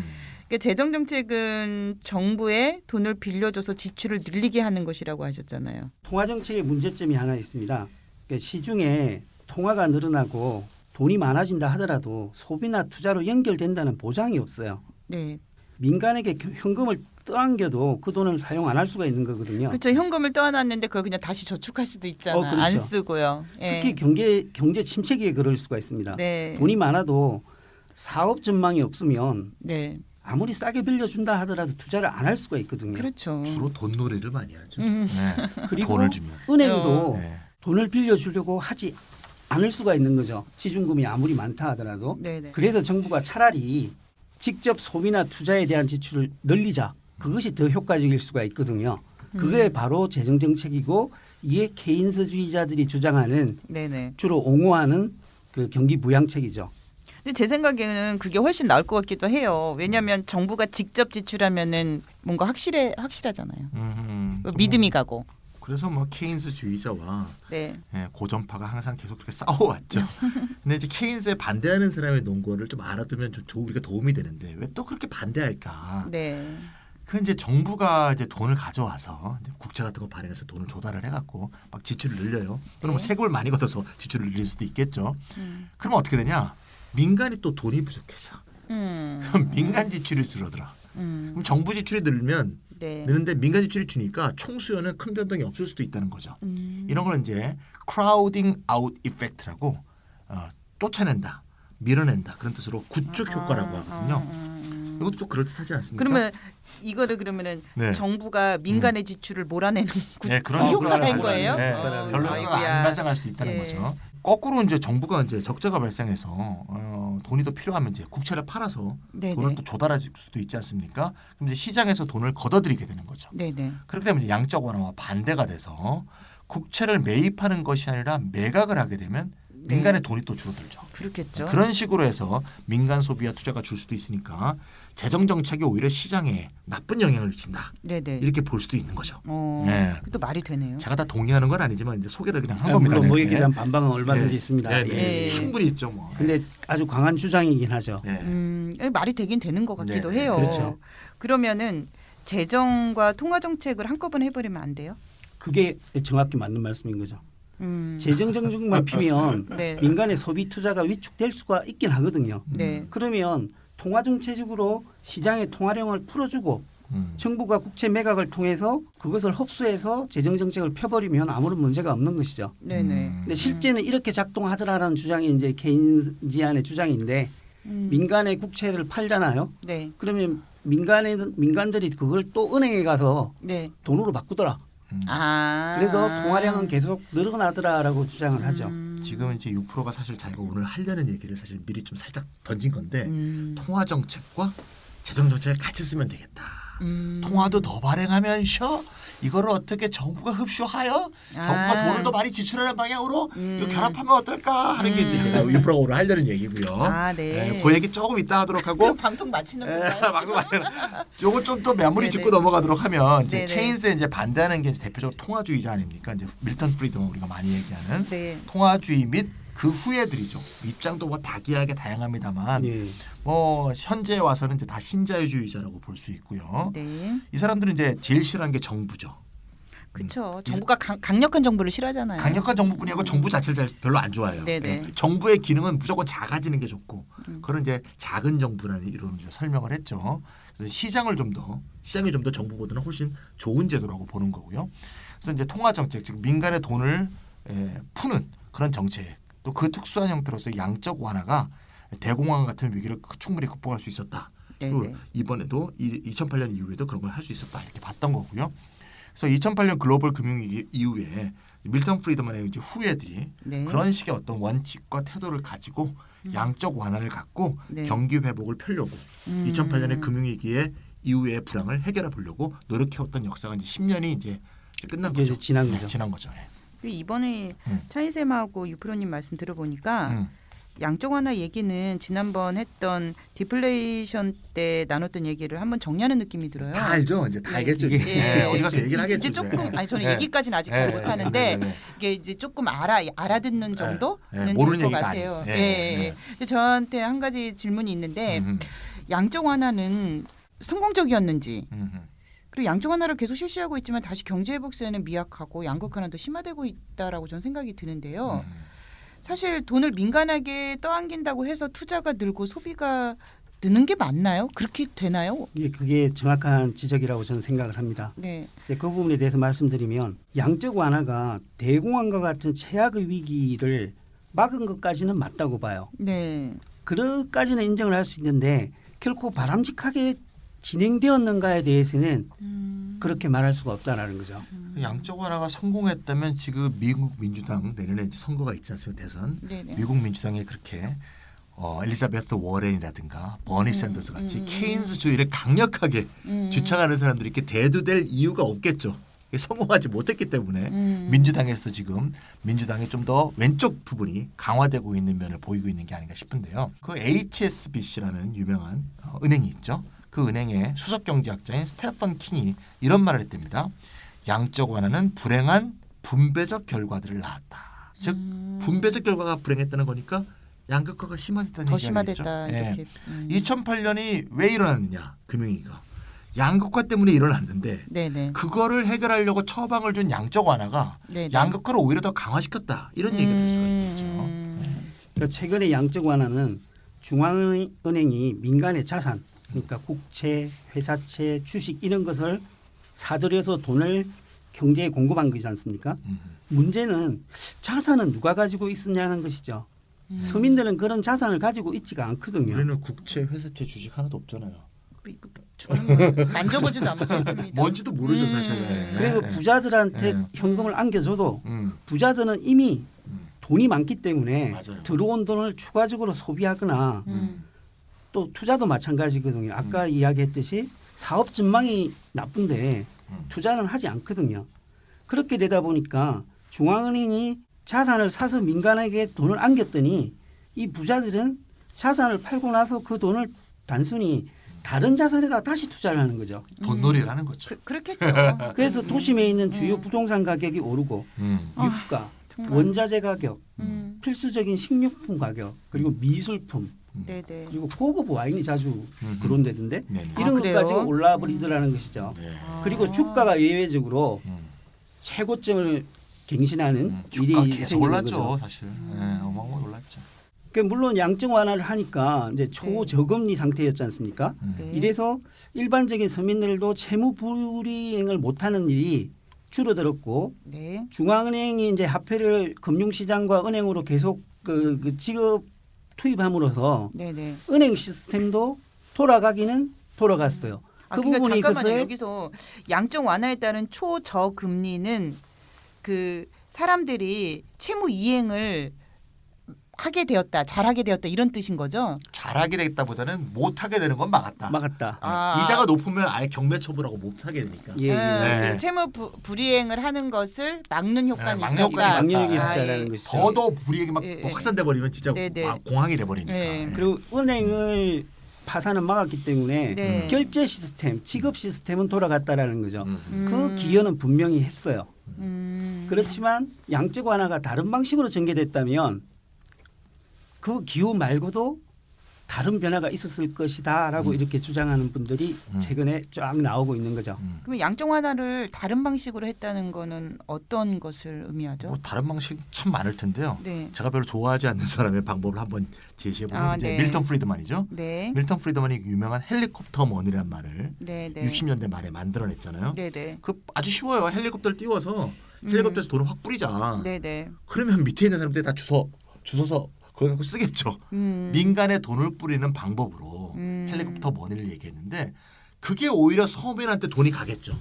그러니까 재정 정책은 정부에 돈을 빌려줘서 지출을 늘리게 하는 것이라고 하셨잖아요. 통화 정책의 문제점이 하나 있습니다. 그러니까 시중에 통화가 늘어나고 돈이 많아진다 하더라도 소비나 투자로 연결된다는 보장이 없어요. 네. 민간에게 현금을 떠안겨도 그 돈을 사용 안 할 수가 있는 거거든요. 그렇죠. 현금을 떠안았는데 그걸 그냥 다시 저축할 수도 있잖아. 그렇죠. 안 쓰고요. 예. 특히 경제 침체기에 그럴 수가 있습니다. 네. 돈이 많아도 사업 전망이 없으면 네. 아무리 싸게 빌려준다 하더라도 투자를 안 할 수가 있거든요. 그렇죠. 주로 돈놀이를 많이 하죠. 음. 네. 그리고 돈을 주면. 은행도 네. 돈을 빌려주려고 하지 않을 수가 있는 거죠. 시중금이 아무리 많다 하더라도. 네네. 그래서 정부가 차라리 직접 소비나 투자에 대한 지출을 늘리자. 그것이 더 효과적일 수가 있거든요. 그게 바로 재정 정책이고 이게 케인스주의자들이 주장하는 네네. 주로 옹호하는 그 경기 부양책이죠. 근데 제 생각에는 그게 훨씬 나을 것 같기도 해요. 왜냐하면 정부가 직접 지출하면은 뭔가 확실하잖아요. 믿음이 가고. 그래서 뭐 케인스주의자와 네. 예, 고전파가 항상 계속 그렇게 싸워왔죠. 근데 이제 케인스에 반대하는 사람의 논거를 좀 알아두면 좀 우리가 도움이 되는데 왜 또 그렇게 반대할까? 네. 그 이제 정부가 이제 돈을 가져와서 이제 국채 같은 거 발행해서 돈을 조달을 해갖고 막 지출을 늘려요. 또는 뭐 네. 세금을 많이 걷어서 지출을 늘릴 수도 있겠죠. 그러면 어떻게 되냐? 민간이 또 돈이 부족해져. 그럼 민간 지출이 줄어들어. 그럼 정부 지출이 늘면 네. 느는데 민간 지출이 주니까 총 수요는 큰 변동이 없을 수도 있다는 거죠. 이런 걸 이제 crowding out effect라고 쫓아낸다, 밀어낸다 그런 뜻으로 구축 효과라고 하거든요. 이것도 또 그럴 듯하지 않습니까? 그러면 이거를 그러면은 네. 정부가 민간의 지출을 몰아내는 네, 그런 효과인 효과를 거예요? 네, 별로 아이고야. 안 발생할 수 있다는 예. 거죠. 거꾸로 이제 정부가 이제 적자가 발생해서 돈이 더 필요하면 이제 국채를 팔아서 네네. 돈을 또 조달할 수도 있지 않습니까? 그럼 이제 시장에서 돈을 걷어들이게 되는 거죠. 네네. 그렇게 되면 이제 양적 완화와 반대가 돼서 국채를 매입하는 것이 아니라 매각을 하게 되면 네. 민간의 돈이 또 줄어들죠. 그렇겠죠. 그런 식으로 해서 민간 소비와 투자가 줄 수도 있으니까 재정 정책이 오히려 시장에 나쁜 영향을 미친다. 네네. 이렇게 볼 수도 있는 거죠. 네. 또 말이 되네요. 제가 다 동의하는 건 아니지만 이제 소개를 그냥 한 겁니다. 물론 뭐에 이렇게. 대한 반박은 얼마든지 네. 있습니다. 네, 네. 예. 충분히 있죠, 뭐. 근데 아주 강한 주장이긴 하죠. 네. 말이 되긴 되는 것 같기도 네, 해요. 그렇죠. 그러면은 재정과 통화 정책을 한꺼번에 해버리면 안 돼요? 그게 정확히 맞는 말씀인 거죠. 음. 재정 정책만 피면 네. 민간의 소비 투자가 위축될 수가 있긴 하거든요. 네. 그러면 통화 정책적으로 시장의 통화량을 풀어주고 음. 정부가 국채 매각을 통해서 그것을 흡수해서 재정 정책을 펴버리면 아무런 문제가 없는 것이죠. 네네. 근데 실제는 이렇게 작동하더라라는 주장이 이제 케인지안의 주장인데 민간의 국채를 팔잖아요. 네. 그러면 민간들이 그걸 또 은행에 가서 네. 돈으로 바꾸더라. 아. 그래서 통화량은 계속 늘어나더라라고 주장을 하죠. 지금 이제 6%가 사실 자기가 오늘 하려는 얘기를 사실 미리 좀 살짝 던진 건데 통화 정책과 재정 정책을 같이 쓰면 되겠다. 통화도 더 발행하면서 이거를 어떻게 정부가 흡수하여 정부가 돈을 더 많이 지출하는 방향으로 이거 결합하면 어떨까 하는 게 이제 제가 6%가 오늘 하려는 얘기고요. 아, 네. 그 얘기 조금 이따 하도록 하고 방송 마치는 예, 건가요? 방송 요거 좀 더 마무리 짓고 네네. 넘어가도록 하면 이제 네네. 케인스에 이제 반대하는 게 이제 대표적으로 통화주의자 아닙니까? 이제 밀턴 프리드먼 우리가 많이 얘기하는 네. 통화주의 및 그 후예들이죠. 입장도 뭐 다기하게 다양합니다만 예. 뭐 현재에 와서는 이제 다 신자유주의자라고 볼 수 있고요. 네. 이 사람들은 이제 제일 싫어하는 게 정부죠. 그렇죠. 정부가 강력한 정부를 싫어하잖아요. 강력한 정부뿐이 아니고 정부 자체를 잘 별로 안 좋아해요. 네네. 예. 정부의 기능은 무조건 작아지는 게 좋고 그런 이제 작은 정부라는 이런 이제 설명을 했죠. 그래서 시장이 좀 더 정부보다는 훨씬 좋은 제도라고 보는 거고요. 그래서 이제 통화 정책, 즉 민간의 돈을 푸는 그런 정책, 또 그 특수한 형태로서 양적 완화가 대공황 같은 위기를 충분히 극복할 수 있었다. 또 네네. 이번에도 2008년 이후에도 그런 걸 할 수 있었다 이렇게 봤던 거고요. 그래서 2008년 글로벌 금융위기 이후에 밀턴 프리드먼의 이제 후예들이 네. 그런 식의 어떤 원칙과 태도를 가지고 양적 완화를 갖고 네. 경기 회복을 펴려고 2008년의 금융위기의 이후의 불황을 해결해 보려고 노력해왔던 역사가 이제 10년이 이제 끝난 이게 거죠. 이제 지난 네, 거죠. 지난 거죠. 예. 그리고 이번에 차이쌤하고 유프로님 말씀 들어보니까 양적 완화 얘기는 지난번 했던 디플레이션 때 나눴던 얘기를 한번 정리하는 느낌이 들어요. 다 알죠. 이제 다 네. 알겠죠. 이게- 이제. 네, 어디 가서 얘기를 하겠죠. 이제 조금 아니 저는 네. 얘기까지는 아직 네, 잘 네, 못하는데 네, 네. 이게 이제 조금 알아듣는 정도는 네, 모르는 될 것 얘기가 같아요. 아니에요. 예. 네, 네. 근데 저한테 한 가지 질문이 있는데 음, 양적 완화는 성공적이었는지 음. 그리고 양적 완화를 계속 실시하고 있지만 다시 경제 회복세는 미약하고 양극 화는 더 심화되고 있다라고 저는 생각이 드는데요. 사실 돈을 민간에게 떠안긴다고 해서 투자가 늘고 소비가 느는 게 맞나요? 그렇게 되나요? 예, 그게 정확한 지적이라고 저는 생각을 합니다. 네. 그 부분에 대해서 말씀드리면 양적 완화가 대공황과 같은 최악의 위기를 막은 것까지는 맞다고 봐요. 네. 그것까지는 인정을 할 수 있는데 결코 바람직하게 진행되었는가에 대해서는 그렇게 말할 수가 없다라는 거죠. 양적 완화가 성공했다면 지금 미국 민주당 내년에 이제 선거가 있지 않습니까? 대선. 네네. 미국 민주당이 그렇게 엘리자베스 워렌이라든가 버니 샌더스 같이 케인스주의를 강력하게 주창하는 사람들이 이렇게 대두될 이유가 없겠죠. 성공하지 못했기 때문에 민주당에서 지금 민주당의 좀 더 왼쪽 부분이 강화되고 있는 면을 보이고 있는 게 아닌가 싶은데요. 그 HSBC라는 유명한 은행이 있죠. 그 은행의 수석 경제학자인 스테판 킹이 이런 말을 했답니다. 양적 완화는 불행한 분배적 결과들을 낳았다. 즉 분배적 결과가 불행했다는 거니까 양극화가 심화됐다는 더 얘기가 심화됐다 되겠죠. 이렇게. 2008년이 왜 일어났느냐 금융위기가 양극화 때문에 일어났는데 네네. 그거를 해결하려고 처방을 준 양적 완화가 네네. 양극화를 오히려 더 강화시켰다 이런 얘기가 될 수가 있겠죠. 그러니까 최근에 양적 완화는 중앙은행이 민간의 자산, 그러니까 국채, 회사채, 주식 이런 것을 사들여서 돈을 경제에 공급한 거지 않습니까? 문제는 자산은 누가 가지고 있느냐는 것이죠. 서민들은 그런 자산을 가지고 있지가 않거든요. 우리는 국채, 회사채, 주식 하나도 없잖아요. 저는 뭐 만져보지도 못했습니다. 뭔지도 모르죠 사실. 그래서 부자들한테 네. 현금을 안겨줘도 부자들은 이미 돈이 많기 때문에 맞아요. 들어온 돈을 추가적으로 소비하거나 또 투자도 마찬가지거든요. 아까 이야기했듯이 사업 전망이 나쁜데 투자는 하지 않거든요. 그렇게 되다 보니까 중앙은행이 자산을 사서 민간에게 돈을 안겼더니 이 부자들은 자산을 팔고 나서 그 돈을 단순히 다른 자산에다 다시 투자를 하는 거죠. 돈놀이를 하는 거죠. 그렇겠죠. 그래서 도심에 있는 주요 부동산 가격이 오르고 유가, 정말. 원자재 가격, 음. 필수적인 식료품 가격, 그리고 미술품, 네네. 그리고 고급 와인이 자주 그런데던데 네네. 이런 그래요? 것까지 올라 버리더라는 것이죠. 네. 그리고 주가가 예외적으로 최고점을 갱신하는 주가 일이 계속 생기는 올랐죠 거죠. 사실. 네, 어마어마하게 올랐죠. 그러니까 물론 양적 완화를 하니까 이제 초저금리 상태였지 않습니까? 네. 이래서 일반적인 서민들도 채무 불이행을 못하는 일이 줄어들었고 네. 중앙은행이 이제 화폐를 금융시장과 은행으로 계속 그 지급 투입함으로써 네네. 은행 시스템도 돌아가기는 돌아갔어요. 아, 그 그러니까 부분에 잠깐만요. 있어서 여기서 양적 완화에 따른 초저금리는 그 사람들이 채무 이행을 하게 되었다, 잘하게 되었다 이런 뜻인 거죠. 잘하게 되겠다보다는 못하게 되는 건 막았다. 막았다. 아. 이자가 높으면 아예 경매 처분하고 못하게 되니까. 예, 예. 네. 그 채무 불이행을 하는 것을 막는 효과는 막는 있었다. 효과가 있었다. 막력이 아, 있었다라는 예. 것이죠. 더더 불이익이 막 예, 예. 확산돼 버리면 진짜 네, 네. 공황이 돼 버리니까. 예. 그리고 은행을 파산은 막았기 때문에 네. 결제 시스템, 지급 시스템은 돌아갔다라는 거죠. 음. 그 기여는 분명히 했어요. 음. 그렇지만 양적 완화가 다른 방식으로 전개됐다면 그 기호 말고도 다른 변화가 있었을 것이다라고 이렇게 주장하는 분들이 최근에 쫙 나오고 있는 거죠. 그럼 양적 완화를 다른 방식으로 했다는 거는 어떤 것을 의미하죠? 뭐 다른 방식 참 많을 텐데요. 네. 제가 별로 좋아하지 않는 사람의 방법을 한번 제시해 보면 아, 이제 네. 밀턴 프리드만이죠. 네. 밀턴 프리드만이 유명한 헬리콥터 머니란 말을 네, 네. 60년대 말에 만들어냈잖아요. 네, 네. 그 아주 쉬워요. 헬리콥터를 띄워서 헬리콥터에서 돈을 확 뿌리자. 네, 네. 그러면 밑에 있는 사람들이 다 주워서 그거 갖고 쓰겠죠. 민간에 돈을 뿌리는 방법으로 헬리콥터 머니를 얘기했는데 그게 오히려 서민한테 돈이 가겠죠.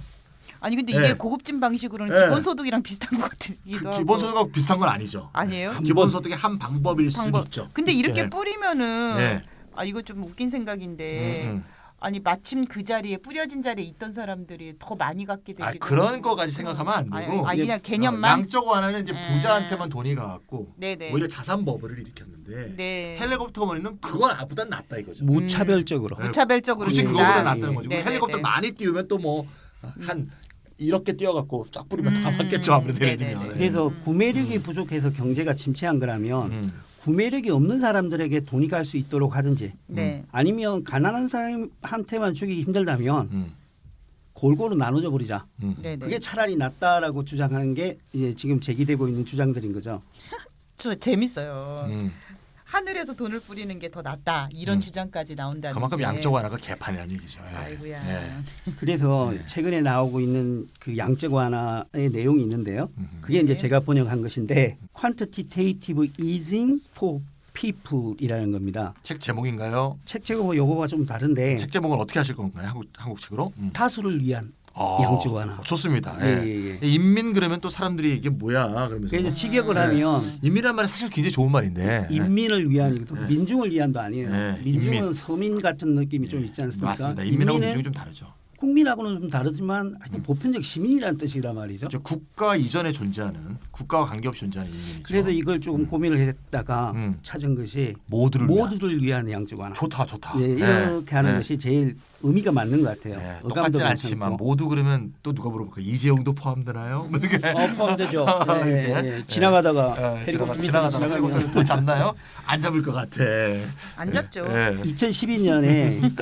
아니 근데 네. 이게 고급진 방식으로는 네. 기본소득이랑 비슷한 것 같기도 하고. 기본소득하고 비슷한 건 아니죠. 아니에요? 기본소득의 한 방법일 수 방법. 있죠. 근데 이렇게 네. 뿌리면은 네. 아 이거 좀 웃긴 생각인데 아니 마침 그 자리에 뿌려진 자리에 있던 사람들이 더 많이 갖게 되기도 그런 하고. 거까지 생각하면 안 되고 아니, 그냥 개념만 양적 완화는 이제 부자한테만 돈이 가갖고 네네. 오히려 자산 버블을 일으켰는데 네. 헬리콥터 머니는 그건 아보다 낫다 이거죠. 무차별적으로. 무차별적으로 굳이 준다. 그거보다 낫다는 거죠. 네네네. 헬리콥터 많이 띄우면 또 뭐 한 이렇게 뛰어갖고 쫙 뿌리면 다 맞겠죠 아무래도 예를 네네네. 들면. 그래서 구매력이 부족해서 경제가 침체한 거라면 구매력이 없는 사람들에게 돈이 갈 수 있도록 하든지 네. 아니면 가난한 사람한테만 주기 힘들다면 골고루 나눠져 버리자. 네네. 그게 차라리 낫다라고 주장하는 게 이제 지금 제기되고 있는 주장들인 거죠. 저 재밌어요. 음. 하늘에서 돈을 뿌리는 게 더 낫다 이런 주장까지 나온다는 그만큼 게. 양적 완화가 개판이라는 얘기죠. 예. 아이고야. 예. 그래서 최근에 나오고 있는 그 양적 완화의 내용이 있는데요. 그게 이제 네. 제가 번역한 것인데 quantitative easing for people이라는 겁니다. 책 제목인가요? 책 제목과 요거가 좀 다른데 책 제목은 어떻게 하실 건가요? 한국 책으로? 다수를 위한 양적 완화. 좋습니다. 예, 예. 예, 인민 그러면 또 사람들이 이게 뭐야 그러면서 그래서 이제 직역을 하면 인민이란 말은 사실 굉장히 좋은 말인데 인민을 위한이거든. 민중을 위한도 아니에요. 네, 민중은 인민. 서민 같은 느낌이 좀 있지 않습니까? 맞습니다. 인민하고 인민은 민중이 좀 다르죠. 국민하고는 좀 다르지만 하여튼 보편적 시민이라는 뜻이란 말이죠. 저 국가 이전에 존재하는 국가와 관계없이 존재하는 인민이죠. 그래서 이걸 조금 고민을 했다가 찾은 것이 모두를 위한 양적 완화. 좋다. 예, 이렇게 하는 네. 것이 제일 의미가 맞는 것 같아요. 네, 어감도 똑같진 않지만 괜찮고. 모두 그러면 또 누가 물어볼까? 이재용도 포함되나요? 이렇게. 포함되죠. 예, 이렇게. 예. 지나가다가 지나가다가 헬리콥터 헬리콥터 돈 잡나요? 안 잡을 것 같아. 안 잡죠. 예. 2012년에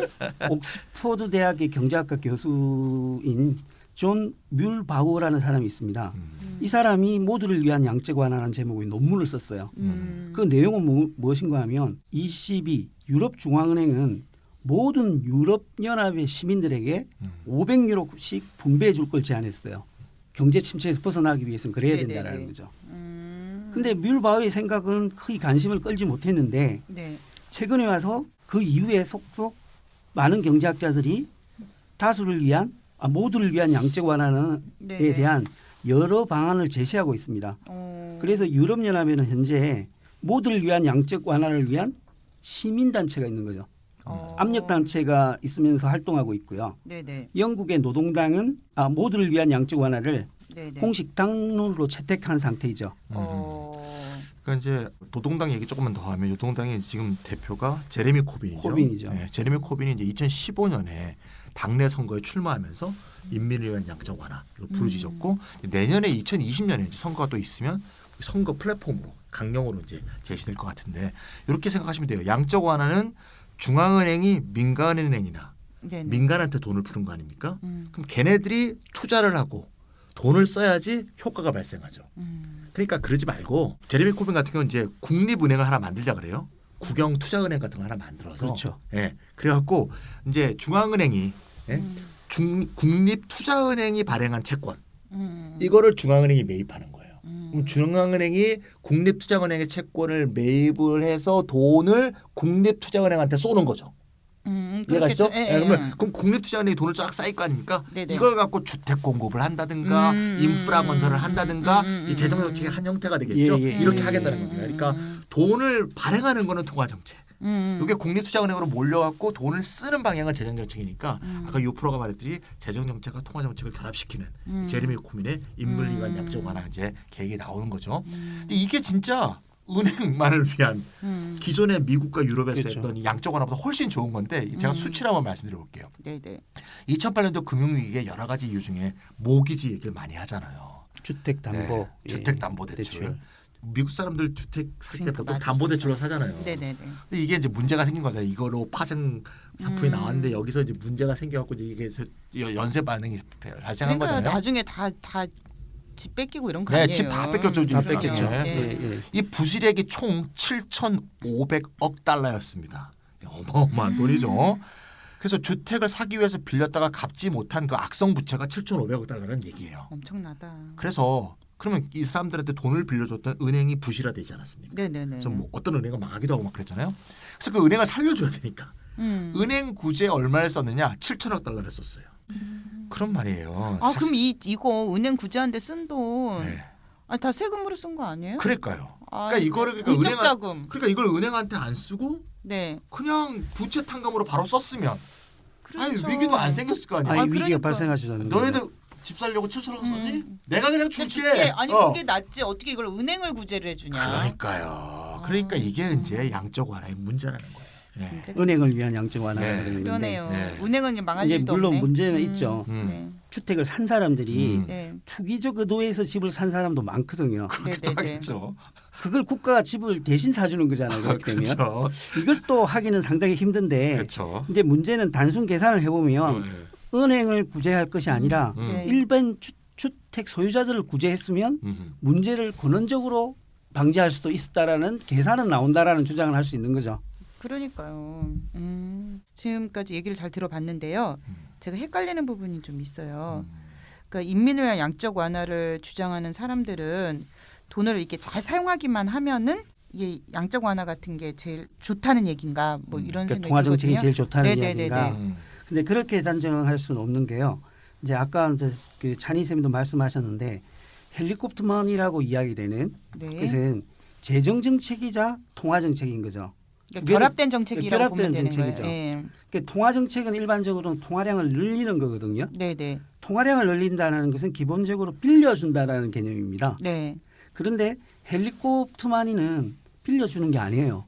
옥스퍼드 대학의 경제학과 교수인 존 뮬바우라는 사람이 있습니다. 이 사람이 모두를 위한 양적 완화라는 제목의 논문을 썼어요. 그 내용은 무엇인가 하면 ECB 유럽 중앙은행은 모든 유럽 연합의 시민들에게 500유로씩 분배해 줄 걸 제안했어요. 경제 침체에서 벗어나기 위해서는 그래야 네네네. 된다라는 거죠. 근데 뮬바우의 생각은 크게 관심을 끌지 못했는데 네. 최근에 와서 그 이후에 속속 많은 경제학자들이 다수를 위한 모두를 위한 양적 완화에 네네. 대한 여러 방안을 제시하고 있습니다. 그래서 유럽연합에는 현재 모두를 위한 양적 완화를 위한 시민단체가 있는 거죠. 압력단체가 있으면서 활동하고 있고요. 네네. 영국의 노동당은 모두를 위한 양적 완화를 네네. 공식 당론으로 채택한 상태이죠. 그러니까 이제 노동당 얘기 조금만 더 하면 노동당의 지금 대표가 제레미 코빈이죠. 코빈이죠. 네, 제레미 코빈이 이제 2015년에 당내 선거에 출마하면서 인민을 위한 양적 완화로 부르짖었고 내년에 2020년에 이제 선거가 또 있으면 선거 플랫폼으로 강령으로 이제 제시될 것 같은데 이렇게 생각하시면 돼요. 양적 완화는 중앙은행이 민간은행이나 네네. 민간한테 돈을 푸는 거 아닙니까? 그럼 걔네들이 투자를 하고 돈을 써야지 효과가 발생하죠. 그러니까 그러지 말고 제레미 코빈 같은 경우는 이제 국립은행을 하나 만들자 그래요. 국영 투자은행 같은 거 하나 만들어서 그렇죠. 예. 그래갖고 이제 중앙은행이 예? 국립투자은행이 발행한 채권 이거를 중앙은행이 매입하는 거예요. 그럼 중앙은행이 국립투자은행의 채권을 매입을 해서 돈을 국립투자은행한테 쏘는 거죠. 이해가시죠? 그렇겠죠. 예, 예. 그럼 국립투자은행이 돈을 쫙 쌓일 거 아닙니까? 네네. 이걸 갖고 주택 공급을 한다든가 인프라 건설을 한다든가 이 재정 정책의 한 형태가 되겠죠. 예, 예. 이렇게 하겠다는 겁니다. 그러니까 돈을 발행하는 거는 통화 정책. 이게 국립투자은행으로 몰려갖고 돈을 쓰는 방향은 재정 정책이니까 아까 유프로가 말했듯이 재정 정책과 통화 정책을 결합시키는 제레미 코민의 인물 이완 양적 완화 이제 계획이 나오는 거죠. 근데 이게 진짜 은행만을 위한 기존의 미국과 유럽에서 그렇죠. 했던 이 양적 완화보다 훨씬 좋은 건데 제가 수치를 한번 말씀드려 볼게요. 네네. 2008년도 금융위기의 여러 가지 이유 중에 모기지 얘기를 많이 하잖아요. 주택담보, 네, 주택담보대출. 미국 사람들 주택 살 때 그러니까 보통 맞아. 담보대출로 사잖아요. 네네네. 근데 이게 이제 문제가 생긴 거잖아요. 이거로 파생 상품이 나왔는데 여기서 이제 문제가 생겨갖고 이게 연쇄 반응이 발생한 그러니까 거잖아요. 나중에 다 집 뺏기고 이런 거 네, 아니에요? 집 다 뺏겼죠. 다 지금. 뺏겼죠. 네. 예, 예. 이 부실액이 총 7,500억 달러였습니다. 어마어마한 돈이죠. 그래서 주택을 사기 위해서 빌렸다가 갚지 못한 그 악성 부채가 7,500억 달러라는 얘기예요. 엄청나다. 그래서 그러면 이 사람들한테 돈을 빌려줬던 은행이 부실화되지 않았습니까? 네네네. 그래서 뭐 어떤 은행은 망하기도 하고 막 그랬잖아요. 그래서 그 은행을 살려줘야 되니까 은행 구제에 얼마를 썼느냐? 7천억 달러를 썼어요. 그런 말이에요. 아 그럼 이거 은행 구제하는데 쓴 돈, 네. 아니 다 세금으로 쓴 거 아니에요? 그러니까요. 아, 그러니까 이거를 그러니까 공적 은행 자금. 그러니까 이걸 은행한테 안 쓰고 네. 그냥 부채 탕감으로 바로 썼으면 그렇죠. 아니 위기도 안 생겼을 거 아니야. 아니 그러니까. 위기가 발생하지도 않는데. 너희들 집 살려고 7천억 썼니? 내가 그냥 줄게. 아니 그게 낫지. 어떻게 이걸 은행을 구제를 해주냐? 그러니까요. 그러니까 이게 이제 양적 완화의 문제라는 거예요. 네. 은행을 위한 양적 완화가 네. 되는 건데 그러네요. 네. 은행은 망할 이제 일도 물론 없네. 문제는 있죠. 네. 주택을 산 사람들이 네. 투기적 의도에서 집을 산 사람도 많거든요. 그렇기도 네네네. 하겠죠. 그걸 국가가 집을 대신 사주는 거잖아요. 그렇기 때문에 그렇죠. 이걸 또 하기는 상당히 힘든데 그렇죠. 이제 문제는 단순 계산을 해보면 네. 은행을 구제할 것이 아니라 네. 일반 주택 소유자들을 구제했으면 문제를 근원적으로 방지할 수도 있었다라는 계산은 나온다라는 주장을 할 수 있는 거죠. 그러니까요. 지금까지 얘기를 잘 들어봤는데요. 제가 헷갈리는 부분이 좀 있어요. 그러니까 인민을 위한 양적 완화를 주장하는 사람들은 돈을 이렇게 잘 사용하기만 하면은 이게 양적 완화 같은 게 제일 좋다는 얘기인가 뭐 이런 그러니까 생각이 통화 정책이 들거든요. 제일 좋다는 네네네네. 이야기인가. 근데 그렇게 단정할 수는 없는 게요. 이제 아까 이제 그 찬희 쌤도 말씀하셨는데 헬리콥터만이라고 이야기되는 네. 그것은 재정 정책이자 통화 정책인 거죠. 그러니까 결합된 정책이라고 결합된 보면 되는 정책이죠. 거예요. 예. 그러니까 통화 정책은 일반적으로 통화량을 늘리는 거거든요. 네네. 통화량을 늘린다는 것은 기본적으로 빌려준다라는 개념입니다. 네. 그런데 헬리콥터만이는 빌려주는 게 아니에요.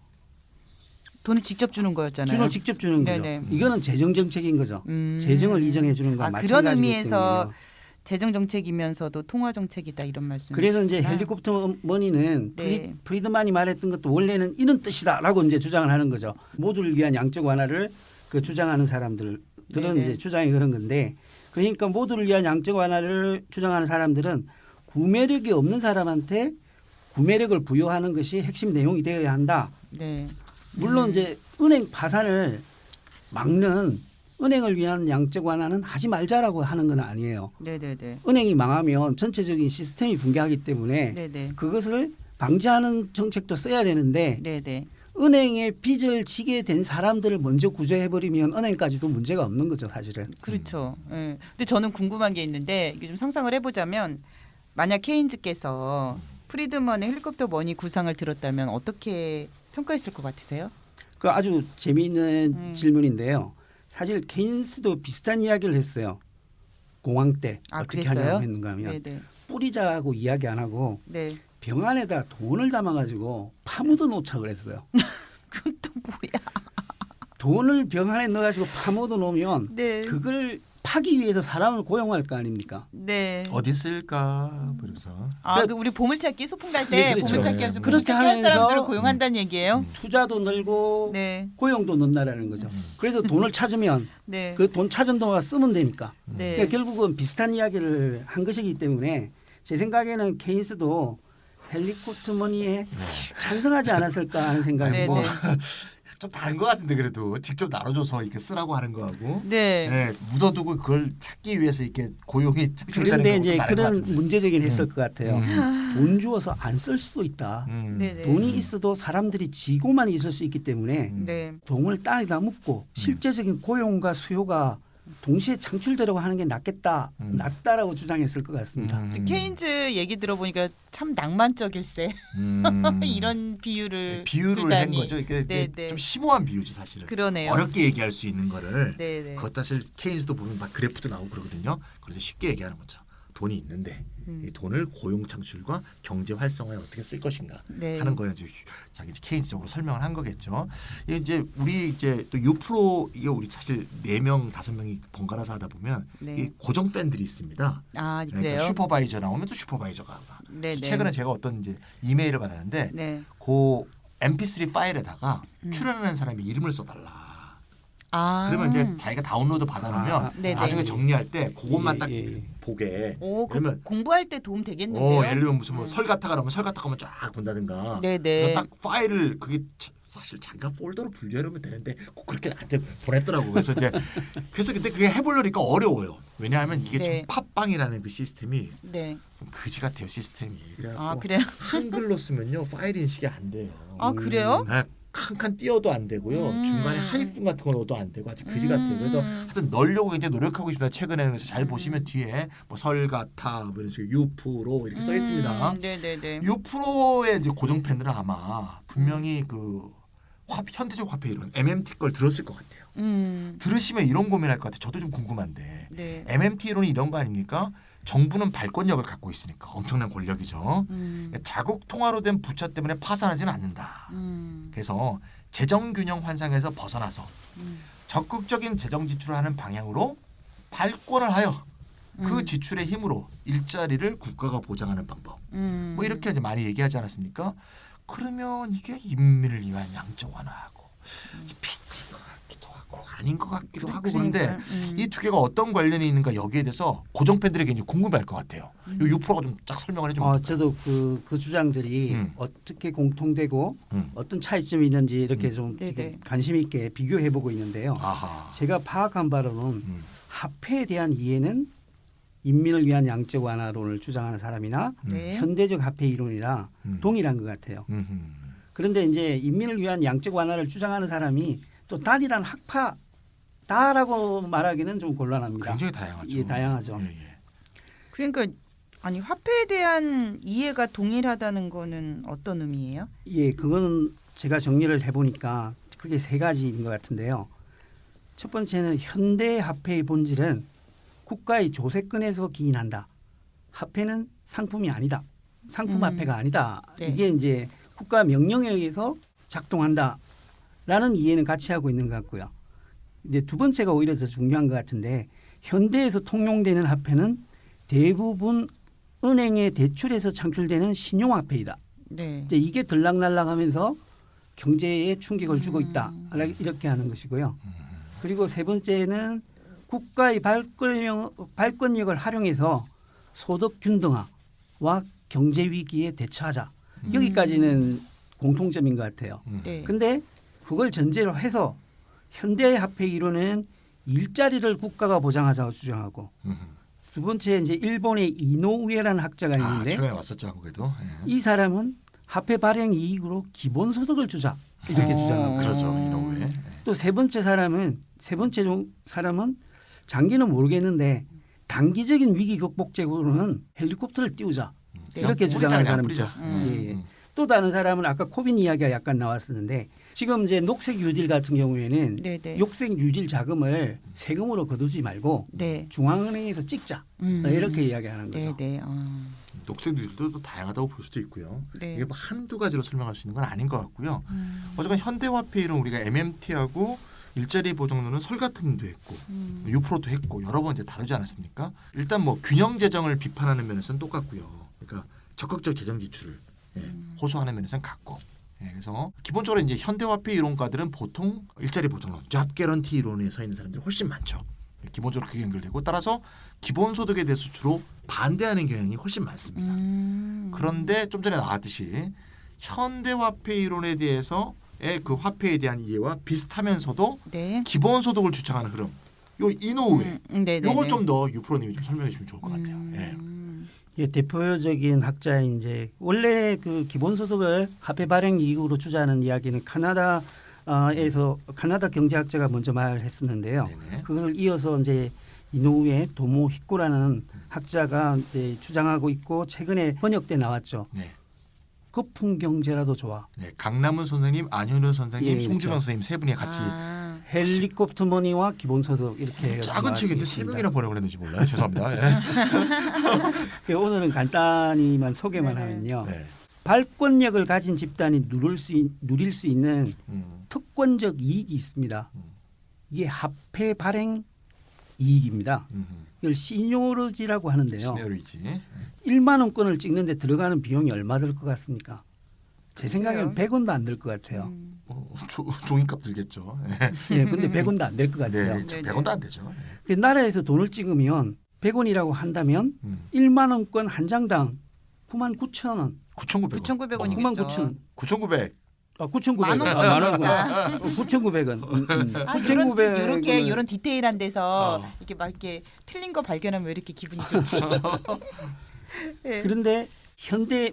돈을 직접 주는 거였잖아요. 돈을 직접 주는 거죠. 네네. 이거는 재정 정책인 거죠. 재정을 이전해 주는 거와 아, 마찬가지이기 그런 의미에서 때문에요. 재정 정책이면서도 통화 정책이다 이런 말씀. 그래서 이제 헬리콥터 머니는 네. 프리드만이 말했던 것도 원래는 이런 뜻이다라고 이제 주장을 하는 거죠. 모두를 위한 양적 완화를 그 주장하는 사람들은 네네. 이제 주장이 그런 건데, 그러니까 모두를 위한 양적 완화를 주장하는 사람들은 구매력이 없는 사람한테 구매력을 부여하는 것이 핵심 내용이 되어야 한다. 네. 물론 이제 은행 파산을 막는 은행을 위한 양적 완화는 하지 말자라고 하는 건 아니에요. 네네네. 은행이 망하면 전체적인 시스템이 붕괴하기 때문에 네네. 그것을 방지하는 정책도 써야 되는데 네네. 은행에 빚을 지게 된 사람들을 먼저 구제해버리면 은행까지도 문제가 없는 거죠, 사실은. 그렇죠. 예. 근데 저는 궁금한 게 있는데 이게 좀 상상을 해보자면 만약 케인즈께서 프리드먼의 헬리콥터 머니 구상을 들었다면 어떻게 평가했을 것 같으세요? 그 아주 재미있는 질문인데요. 사실 케인스도 비슷한 이야기를 했어요. 공황 때 아, 어떻게 그랬어요? 하냐고 했는가 하면 네네. 뿌리자고 이야기 안 하고 네. 병 안에다 돈을 담아가지고 파묻어 놓자 그랬어요. 그건 또 뭐야? 돈을 병 안에 넣어가지고 파묻어 놓으면 네. 그걸 파기 위해서 사람을 고용할 거 아닙니까? 네. 어디 쓸까? 그러면서 아, 그 우리 보물찾기 소풍 갈 때 네, 그렇죠. 보물찾기에서 네. 그렇게 보물찾기 할 하면서 사람들을 고용한다는 얘기예요? 투자도 늘고 네. 고용도 는다라는 거죠. 그래서 돈을 찾으면 네. 그 돈 찾은 돈을 쓰면 되니까. 네. 그러니까 결국은 비슷한 이야기를 한 것이기 때문에 제 생각에는 케인스도 헬리콥터 머니에 찬성하지 않았을까 하는 생각이 네, 뭐 네. 좀 다른 것 같은데 그래도 직접 나눠줘서 이렇게 쓰라고 하는 거하고 네. 네, 묻어두고 그걸 찾기 위해서 이렇게 고용이 창출되는 그런데 것도 이제 다른 것 그런 같은데. 문제적인 했을 것 같아요. 음. 돈 주어서 안 쓸 수도 있다. 네네. 돈이 있어도 사람들이 지고만 있을 수 있기 때문에 네. 돈을 땅에다 묻고 실제적인 고용과 수요가 동시에 창출되려고 하는 게 낫다라고 주장했을 것 같습니다. 케인즈 얘기 들어보니까 참 낭만적일세. 이런 비유를 비유를 한 주다니. 거죠. 이게 네네. 좀 심오한 비유죠 사실은. 그러네요. 어렵게 얘기할 수 있는 거를 네네. 그것 사실 케인즈도 보면 막 그래프도 나오고 그러거든요. 그래서 쉽게 얘기하는 거죠. 돈이 있는데 이 돈을 고용 창출과 경제 활성화에 어떻게 쓸 것인가 네. 하는 거에 이제 자기 케인즈적으로 설명을 한 거겠죠. 이게 이제 우리 이제 또 유프로 이게 우리 사실 4명 5명이 번갈아서 하다 보면 네. 이 고정 팬들이 있습니다. 아 그러니까 그래요? 슈퍼바이저 나오면 또 슈퍼바이저가 와. 네네. 최근에 제가 어떤 이제 이메일을 받았는데 네. 그 MP3 파일에다가 음. 출연하는 사람이 이름을 써달라. 아. 그러면 이제 자기가 다운로드 받아놓으면 네네. 나중에 정리할 때 그것만 예, 딱 예. 보게. 오, 그러면 공부할 때 도움 되겠는데요? 예를 들면 무슨 뭐 설가타가 나오면 설가타가만 쫙 본다든가. 네네. 그래서 딱 파일을 그게 사실 자기가 폴더로 분류하면 되는데 꼭 그렇게 나한테 보냈더라고. 그래서 이제 그래서 근데 그게 해보려니까 어려워요. 왜냐하면 이게 네. 좀 팟빵이라는 그 시스템이 네. 좀 그지 같아요 시스템이. 그래갖고 아 그래요? 한글로 쓰면요 파일 인식이 안 돼요. 아 그래요? 칸칸 띄어도 안 되고요. 중간에 하이픈 같은 거 넣어도 안 되고 아주 그지 같아요. 그래서 하여튼 넣으려고 굉장히 노력하고 있습니다. 최근에는 그래서 잘 보시면 뒤에 뭐 설가타 뭐 이런 식으로 유프로 이렇게 써 있습니다. 네네네. 유프로의 이제 고정 팬들은 아마 분명히 그 현대적 화폐 이론 MMT 걸 들었을 것 같아요. 들으시면 이런 고민할 것 같아요. 저도 좀 궁금한데 네. MMT 이론이 이런 거 아닙니까? 정부는 발권력을 갖고 있으니까 엄청난 권력이죠. 자국 통화로 된 부채 때문에 파산하지는 않는다. 그래서 재정 균형 환상에서 벗어나서 적극적인 재정 지출을 하는 방향으로 발권을 하여 그 지출의 힘으로 일자리를 국가가 보장하는 방법. 뭐 이렇게 이제 많이 얘기하지 않았습니까? 그러면 이게 인민을 위한 양적 완화하고 비슷한 것 같기도 하고 아닌 것 같기도 하고 그런데 이 두 개가 어떤 관련이 있는가 여기에 대해서 고정 팬들이 굉장히 궁금해할 것 같아요. 요 유프로가 좀 쫙 설명을 해주면 어떨까요? 저도 그 주장들이 어떻게 공통되고 어떤 차이점이 있는지 이렇게 좀 네네. 지금 관심 있게 비교해 보고 있는데요. 아하. 제가 파악한 바로는 화폐에 대한 이해는 인민을 위한 양적 완화론을 주장하는 사람이나 네. 현대적 화폐 이론이랑 동일한 것 같아요. 그런데 이제 인민을 위한 양적 완화를 주장하는 사람이 또 단일한 학파다라고 말하기는 좀 곤란합니다. 굉장히 다양하죠. 예, 다양하죠. 예, 예. 그러니까 아니 화폐에 대한 이해가 동일하다는 거는 어떤 의미예요? 예, 그거는 제가 정리를 해보니까 크게 3가지인 것 같은데요. 첫 번째는 현대 화폐의 본질은 국가의 조세권에서 기인한다. 화폐는 상품이 아니다. 상품 화폐가 아니다. 네. 이게 이제 국가 명령에 의해서 작동한다라는 이해는 같이 하고 있는 것 같고요. 이제 두 번째가 오히려 더 중요한 것 같은데 현대에서 통용되는 화폐는 대부분 은행의 대출에서 창출되는 신용화폐이다. 네. 이제 이게 들락날락하면서 경제에 충격을 주고 있다. 이렇게 하는 것이고요. 그리고 세 번째는 국가의 발권력을 활용해서 소득 균등화와 경제 위기에 대처하자. 여기까지는 공통점인 것 같아요. 네. 근데 그걸 전제로 해서 현대 화폐 이론은 일자리를 국가가 보장하자고 주장하고 두 번째 이제 일본의 이노우에라는 학자가 있는데 최근에 왔었죠 한국에도. 예. 이 사람은 화폐 발행 이익으로 기본소득을 주자 이렇게 주장하고 그러죠 이노우에. 또 세 번째 사람은 장기는 모르겠는데 단기적인 위기 극복적으로는 헬리콥터를 띄우자 이렇게 주장하는 사람이죠. 예. 또 다른 사람은 아까 코빈 이야기가 약간 나왔었는데 지금 이제 녹색 뉴딜 같은 경우에는 네네. 녹색 뉴딜 자금을 세금으로 거두지 말고 네. 중앙은행에서 찍자 이렇게 이야기하는 거죠. 네네. 녹색 뉴딜도 또 다양하다고 볼 수도 있고요. 네. 이게 뭐 한두 가지로 설명할 수 있는 건 아닌 것 같고요. 어쨌건 현대화폐 이론 우리가 MMT하고 일자리 보장론은 설가탄도 했고 유프로도 했고 여러 번 이제 다루지 않았습니까? 일단 뭐 균형 재정을 비판하는 면에서는 똑같고요. 그러니까 적극적 재정 지출을 호소하는 면에서는 같고. 그래서 기본적으로 이제 현대화폐 이론가들은 보통 일자리 보장론, 잡 개런티 이론에 서 있는 사람들이 훨씬 많죠. 기본적으로 그게 연결되고 따라서 기본소득에 대해서 주로 반대하는 경향이 훨씬 많습니다. 그런데 좀 전에 나왔듯이 현대화폐 이론에 대해서 그 화폐에 대한 이해와 비슷하면서도 네. 기본소득을 주창하는 흐름. 요 이노우에 네네. 요걸 좀 더 유프로님이 좀 설명해 주시면 좋을 것 같아요. 예. 예, 대표적인 학자인 이제 원래 그 기본소득을 화폐 발행 이익으로 주자는 이야기는 카나다에서 카나다 경제학자가 먼저 말했었는데요. 네네. 그것을 이어서 이제 이노우에 도모 히코라는 학자가 이제 주장하고 있고 최근에 번역돼 나왔죠. 네. 거품 경제라도 좋아. 네. 강남훈 선생님, 안현우 선생님, 예, 송지명 그렇죠. 선생님 세 분이 같이 헬리콥터 머니와 기본소득 이렇게 해가지고 작은 책인데 세 나왔습니다. 명이나 번역을 했는지 몰라요. 죄송합니다. 예. 오늘은 간단히만 소개만 네네. 하면요. 네. 발권력을 가진 집단이 누릴 수 있는 음. 특권적 이익이 있습니다. 이게 화폐 발행 이익입니다. 이걸 시뇨러지라고 하는데요. 시네리지. 1만 원권을 찍는데 들어가는 비용이 얼마 들 것 같습니까? 제 글쎄요. 생각에는 100원도 안 들 것 같아요. 종이값 들겠죠. 예. 예, 근데 100원도 안 될 것 같아요. 네, 네네. 100원도 안 되죠. 그 나라에서 돈을 찍으면 100원이라고 한다면 1만 원권 한 장당 99,000원. 9,900원. 9,900원이겠죠. 99,000원. 9,900. 아, 9,900원. 만 원권. 만 원권. 9,900원. 아, 9,900원. 이렇게 이런 디테일한 데서 어. 이렇게 막 이렇게 틀린 거 발견하면 왜 이렇게 기분이 좋지? 네. 그런데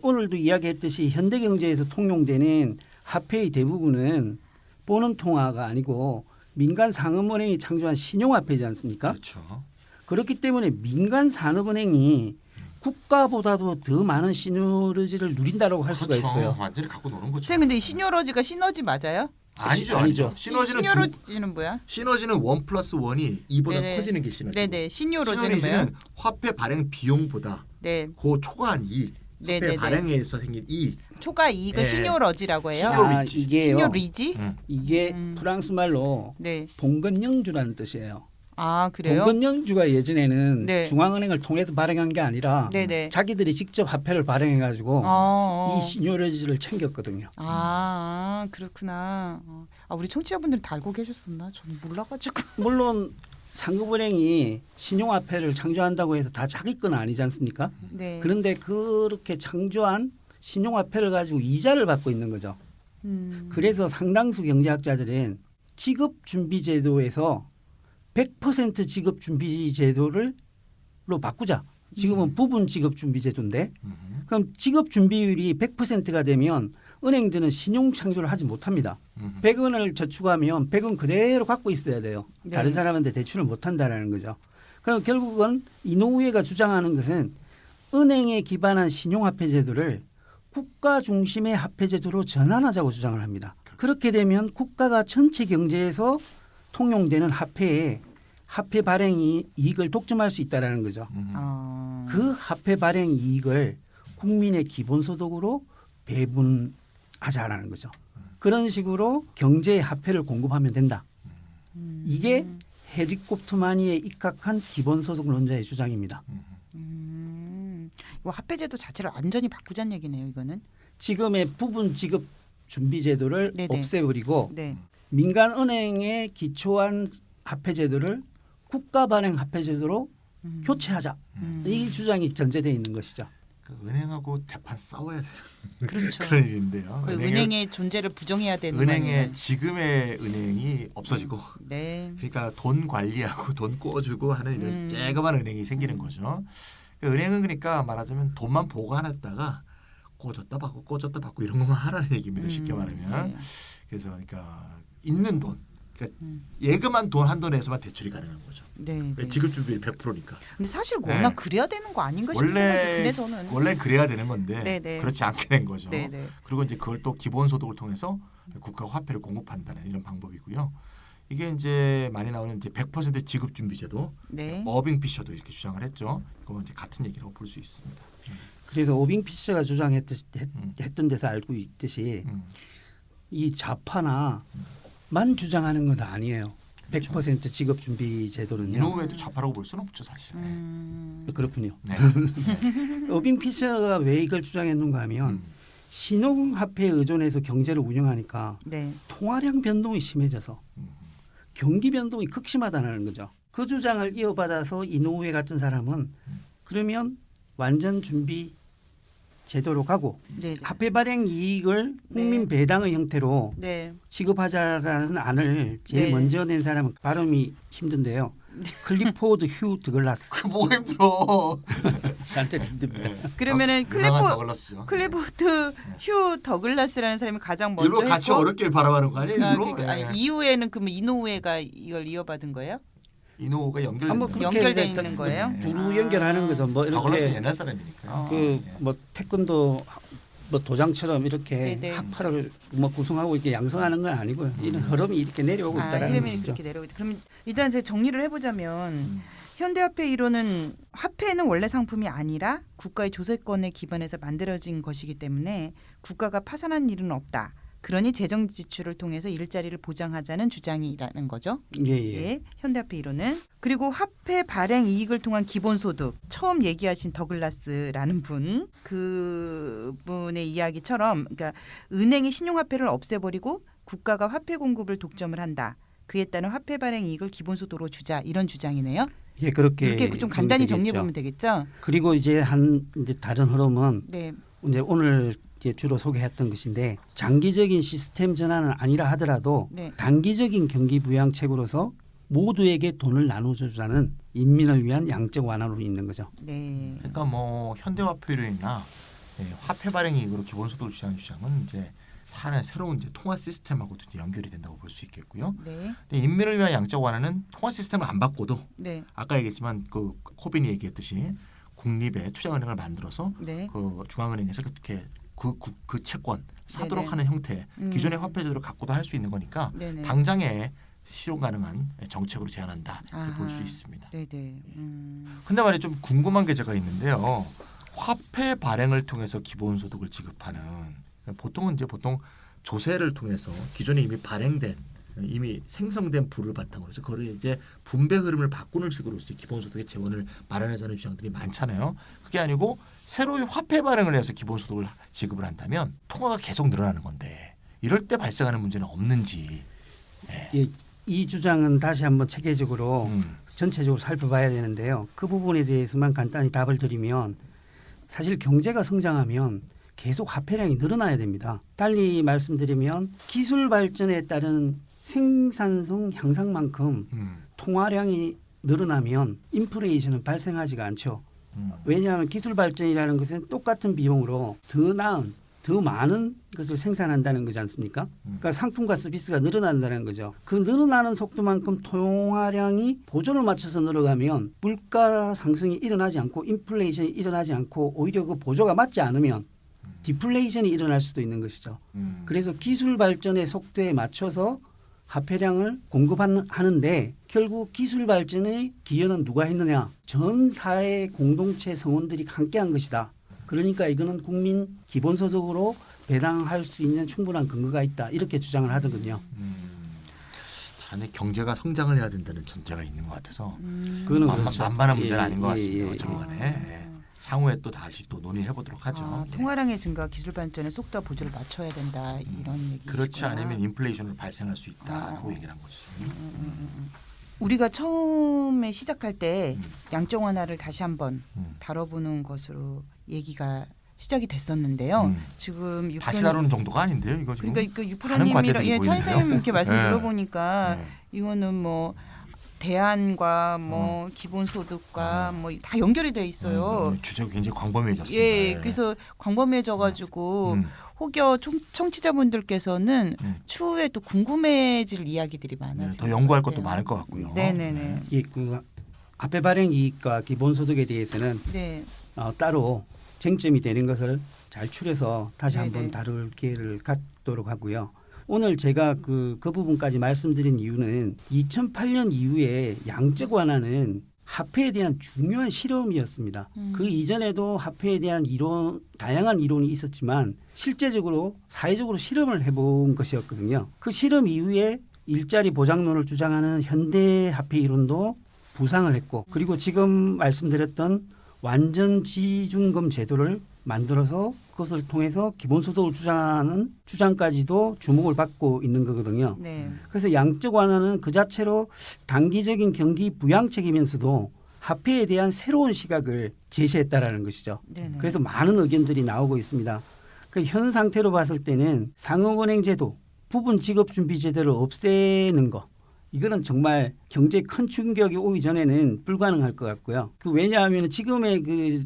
오늘도 이야기했듯이 현대 경제에서 통용되는 화폐의 대부분은 보는 통화가 아니고 민간 상업은행이 창조한 신용화폐이지 않습니까? 그렇죠. 그렇기 때문에 민간 산업은행이 국가보다도 더 많은 시너지를 누린다고 할 수가 그렇죠. 있어요. 완전히 갖고 노는 거죠. 선생님 근데 이 시뇨러지가 시너지 맞아요? 아니죠, 아니죠. 아니죠. 시너지는 시뇨러지는 뭐야? 시너지는 1+1이 2보다 네네. 커지는 게 시너지. 네네. 시뇨러지는 뭐예요? 시너지는 화폐 발행 비용보다 네. 그 초과한 이익, 화폐 네네네. 발행에서 생긴 이익. 초과 이익을 예. 시뇨러지라고 해요. 시뇨- 아, 리지. 이게요. 시뇨리지? 이게 프랑스 말로 네. 봉건영주라는 뜻이에요. 아 그래요? 봉건영주가 예전에는 네. 중앙은행을 통해서 발행한 게 아니라 네네. 자기들이 직접 화폐를 발행해가지고 이 시뇨러지를 챙겼거든요. 그렇구나. 아 우리 청취자분들은 다 알고 계셨었나? 저는 몰라가지고. 물론 상급은행이 신용화폐를 창조한다고 해서 다 자기 건 아니지 않습니까? 네. 그런데 그렇게 창조한 신용화폐를 가지고 이자를 받고 있는 거죠. 그래서 상당수 경제학자들은 지급준비제도에서 100% 지급준비제도로 바꾸자. 지금은 부분 지급준비제도인데 그럼 지급준비율이 100%가 되면 은행들은 신용 창조를 하지 못합니다. 100원을 저축하면 100원 그대로 갖고 있어야 돼요. 네. 다른 사람한테 대출을 못한다라는 거죠. 그럼 결국은 이노우에가 주장하는 것은 은행에 기반한 신용화폐 제도를 국가 중심의 화폐 제도로 전환하자고 주장을 합니다. 그렇게 되면 국가가 전체 경제에서 통용되는 화폐 발행 이익을 독점할 수 있다라는 거죠. 그 화폐 발행 이익을 국민의 기본소득으로 배분하자라는 거죠. 그런 식으로 경제의 화폐를 공급하면 된다. 이게 헬리콥터마니에 입각한 기본소득론자의 주장입니다. 이거 화폐제도 자체를 완전히 바꾸자는 얘기네요. 이거는. 지금의 부분 지급 준비 제도를 네네. 없애버리고 네. 민간 은행에 기초한 화폐 제도를 국가 발행 화폐 제도로 교체하자. 이 주장이 전제되어 있는 것이죠. 그 은행하고 대판 싸워야 되는 그렇죠. 그런 일인데요. 그 은행의 존재를 부정해야 되는 은행의 거예요. 지금의 은행이 없어지고 네. 그러니까 돈 관리하고 돈 꿔주고 하는 이런 쬐그만 은행이 생기는 거죠. 그러니까 은행은 그러니까 말하자면 돈만 보관했다가 꿔줬다 받고 꿔줬다 받고 이런 것만 하라는 얘기입니다. 쉽게 말하면. 네. 그래서 그러니까 있는 돈, 그러니까 예금한 돈 한도 내에서만 대출이 가능한 거죠. 네. 네. 지급 준비율 100%니까. 근데 사실 워낙 네. 그래야 되는 거 아닌가 싶은 생각이 드네 저는. 원래 그래야 되는 건데 네네. 그렇지 않게 된 거죠. 네네. 그리고 이제 그걸 또 기본소득을 통해서 국가 화폐를 공급한다는 이런 방법이고요. 이게 이제 많이 나오는 이제 100% 지급 준비제도, 네. 어빙 피셔도 이렇게 주장을 했죠. 그건 이제 같은 얘기라고 볼 수 있습니다. 그래서 오빙 피셔가 주장했던 데서 알고 있듯이 이 좌파나 만 주장하는 건 아니에요. 100% 지급 준비 제도는요. 이노우에도 좌파라고 볼 수는 없죠, 사실. 그렇군요. 네. 오빙 피셔가 왜 이걸 주장했는가 하면 신용화폐에 의존해서 경제를 운영하니까 네. 통화량 변동이 심해져서 경기 변동이 극심하다는 거죠. 그 주장을 이어받아서 이노우에 같은 사람은 그러면 완전 준비 제도로 가고 네. 화폐 발행 이익을 국민 네. 배당의 형태로 네. 지급하자라는 안을 제일 네. 먼저 낸 사람은 발음이 힘든데요. 클리포드 휴 드글라스. 그뭐 힘들어. 저한테 힘듭니다. 그러면은 유명한 더글라스죠. 클리포드 휴 더글라스라는 사람이 가장 먼저 일부러 같이 했고 어렵게 발음하는 거 아니에요? 아, 일부러? 그러니까, 예. 아니, 이후에는 그러면 이노우에가 이걸 이어받은 거예요? 이노우가 연결. 한번 그렇게 연결돼 이제 있는 거예요? 두루 연결하는 거죠. 뭐 더글라스 이렇게 옛날 사람이니까. 그 뭐 태권도 뭐 도장처럼 이렇게 네네. 학파를 뭐 구성하고 이렇게 양성하는 건 아니고요. 이런 흐름이 이렇게 내려오고 아, 있다는 이름이 것이죠. 그렇게 내려오고 있다. 그러면 일단 제가 정리를 해보자면 현대화폐 이론은 화폐는 원래 상품이 아니라 국가의 조세권에 기반해서 만들어진 것이기 때문에 국가가 파산한 일은 없다. 그러니 재정 지출을 통해서 일자리를 보장하자는 주장이라는 거죠. 예. 예, 현대화폐 이론은. 그리고 화폐 발행 이익을 통한 기본소득 처음 얘기하신 더글라스라는 분 그분의 이야기처럼 그러니까 은행이 신용화폐를 없애버리고 국가가 화폐 공급을 독점을 한다. 그에 따른 화폐 발행 이익을 기본소득으로 주자 이런 주장이네요. 예, 그렇게 이렇게 좀 간단히 정리해 정리되겠죠. 보면 되겠죠. 그리고 이제 이제 다른 흐름은 네, 이제 오늘 이제 주로 소개했던 것인데 장기적인 시스템 전환은 아니라 하더라도 네. 단기적인 경기 부양책으로서 모두에게 돈을 나눠주자는 인민을 위한 양적 완화로 있는 거죠. 네, 그러니까 뭐 현대화폐론이나 화폐 발행 이익으로 기본소득을 주장하는 주장은 이제 사는 새로운 이제 통화 시스템하고도 이제 연결이 된다고 볼 수 있겠고요. 네, 근데 인민을 위한 양적 완화는 통화 시스템을 안 바꿔도 네, 아까 얘기했지만 그 코빈이 얘기했듯이 국립의 투자은행을 만들어서 네. 그 중앙은행에서 그렇게 그 채권 사도록 네네. 하는 형태 음. 기존의 화폐 제도를 갖고도 할 수 있는 거니까 네네. 당장에 실현 가능한 정책으로 제안한다 이렇게 볼 수 아하. 있습니다. 네네. 근데 말이야 좀 궁금한 게 제가 있는데요. 화폐 발행을 통해서 기본소득을 지급하는 보통은 이제 보통 조세를 통해서 기존에 이미 발행된 이미 생성된 부를 바탕으로 해서 그거를 이제 분배 흐름을 바꾸는 식으로 이제 기본소득의 재원을 마련하자는 주장들이 많잖아요. 그게 아니고 새로이 화폐 발행을 해서 기본소득을 지급을 한다면 통화가 계속 늘어나는 건데 이럴 때 발생하는 문제는 없는지. 예, 이 주장은 다시 한번 체계적으로 음. 전체적으로 살펴봐야 되는데요. 그 부분에 대해서만 간단히 답을 드리면 사실 경제가 성장하면 계속 화폐량이 늘어나야 됩니다. 달리 말씀드리면 기술 발전에 따른 생산성 향상만큼 통화량이 늘어나면 인플레이션은 발생하지가 않죠. 왜냐하면 기술 발전이라는 것은 똑같은 비용으로 더 나은, 더 많은 것을 생산한다는 거지 않습니까? 그러니까 상품과 서비스가 늘어난다는 거죠. 그 늘어나는 속도만큼 통화량이 보조를 맞춰서 늘어가면 물가 상승이 일어나지 않고 인플레이션이 일어나지 않고 오히려 그 보조가 맞지 않으면 디플레이션이 일어날 수도 있는 것이죠. 그래서 기술 발전의 속도에 맞춰서 화폐량을 공급하는데 결국 기술 발전의 기여는 누가 했느냐? 전 사회 공동체 성원들이 함께한 것이다. 그러니까 이거는 국민 기본소득으로 배당할 수 있는 충분한 근거가 있다. 이렇게 주장을 하더군요. 자네 경제가 성장을 해야 된다는 전제가 있는 것 같아서 그거는 그렇죠. 만만한 문제는 예, 아닌 것 예, 같습니다. 예, 예. 어쨌간에 향후에 또 다시 또 논의해 보도록 하죠. 아, 예. 통화량의 증가, 기술 발전의 속도와 보조를 맞춰야 된다 이런 얘기시구나. 그렇지 않으면 인플레이션을 발생할 수 있다라고 얘기를 한 거죠. 우리가 처음에 시작할 때 음. 양적 완화를 다시 한번 다뤄보는 것으로 얘기가 시작이 됐었는데요. 지금 다시 다루는 정도가 아닌데요, 이거 지금. 그러니까 그 다른 유프로님이랑 과제들이 예, 보이는데요. 찬생님 이렇게 말씀 네. 들어보니까 네. 이거는 뭐 대안과 뭐 기본소득과 뭐 다 연결이 돼 있어요. 주제가 굉장히 광범위해졌습니다. 예, 그래서 광범위해져가지고 혹여 청취자분들께서는 추후에 또 궁금해질 이야기들이 많아요. 더 연구할 것도 많을 것 같고요. 네네네. 예, 그 화폐 발행 이익과 기본소득에 대해서는 네. 따로 쟁점이 되는 것을 잘 추려서 다시 네네. 한번 다룰 기회를 갖도록 하고요. 오늘 제가 그 부분까지 말씀드린 이유는 2008년 이후에 양적 완화는 화폐에 대한 중요한 실험이었습니다. 그 이전에도 화폐에 대한 다양한 이론이 있었지만 실제적으로 사회적으로 실험을 해본 것이었거든요. 그 실험 이후에 일자리 보장론을 주장하는 현대 화폐 이론도 부상을 했고 그리고 지금 말씀드렸던 완전 지중금 제도를 만들어서 그것을 통해서 기본소득을 주장하는 주장까지도 주목을 받고 있는 거거든요. 네. 그래서 양적 완화는 그 자체로 단기적인 경기 부양책이면서도 화폐에 대한 새로운 시각을 제시했다라는 것이죠. 네네. 그래서 많은 의견들이 나오고 있습니다. 그 현 상태로 봤을 때는 상업은행 제도, 부분 지급 준비 제도를 없애는 거. 이거는 정말 경제에 큰 충격이 오기 전에는 불가능할 것 같고요. 그 왜냐하면 지금의 그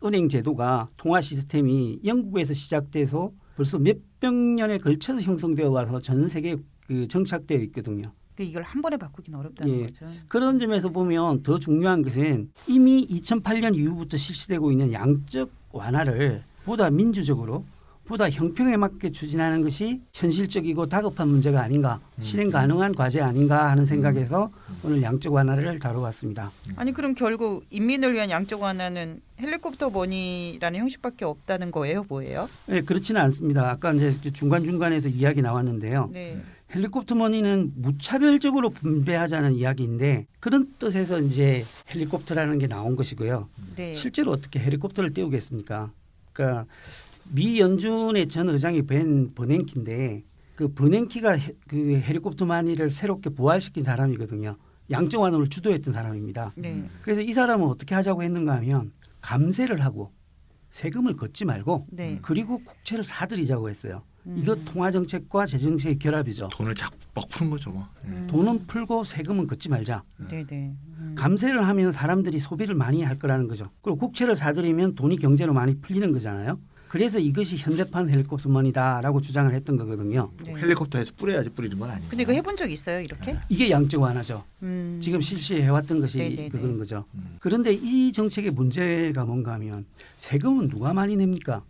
은행 제도가 통화 시스템이 영국에서 시작돼서 벌써 몇백 년에 걸쳐서 형성되어 와서 전 세계에 그 정착되어 있거든요. 이걸 한 번에 바꾸기는 어렵다는 예. 거죠. 그런 점에서 보면 더 중요한 것은 이미 2008년 이후부터 실시되고 있는 양적 완화를 보다 민주적으로 보다 형평에 맞게 추진하는 것이 현실적이고 다급한 문제가 아닌가, 실행 가능한 과제 아닌가 하는 생각에서 오늘 양적 완화를 다뤄봤습니다. 아니 그럼 결국 인민을 위한 양적 완화는 헬리콥터 머니라는 형식밖에 없다는 거예요, 뭐예요? 네, 그렇지는 않습니다. 아까 이제 중간중간에서 이야기 나왔는데요. 네. 헬리콥터 머니는 무차별적으로 분배하자는 이야기인데 그런 뜻에서 이제 헬리콥터라는 게 나온 것이고요. 네. 실제로 어떻게 헬리콥터를 띄우겠습니까? 그러니까 미 연준의 전 의장이 벤 버냉키인데 그 버냉키가 그 헬리콥터 머니를 새롭게 부활시킨 사람이거든요. 양적 완화를 주도했던 사람입니다. 네. 그래서 이 사람은 어떻게 하자고 했는가 하면 감세를 하고 세금을 걷지 말고 네. 그리고 국채를 사들이자고 했어요. 이거 통화 정책과 재정 정책의 결합이죠. 돈을 막 푸는 거죠. 뭐. 돈은 풀고 세금은 걷지 말자. 네네. 감세를 하면 사람들이 소비를 많이 할 거라는 거죠. 그리고 국채를 사들이면 돈이 경제로 많이 풀리는 거잖아요. 그래서 이것이 현대판 헬리콥터 머니다라고 주장을 했던 거거든요. 네. 헬리콥터에서 뿌려야지 뿌리는 건 아니고. 근데 이거 해본 적 있어요, 이렇게? 이게 양적 완화죠. 음. 지금 실시해왔던 것이 네네네. 그런 거죠. 그런데 이 정책의 문제가 뭔가 하면 세금은 누가 많이 냅니까?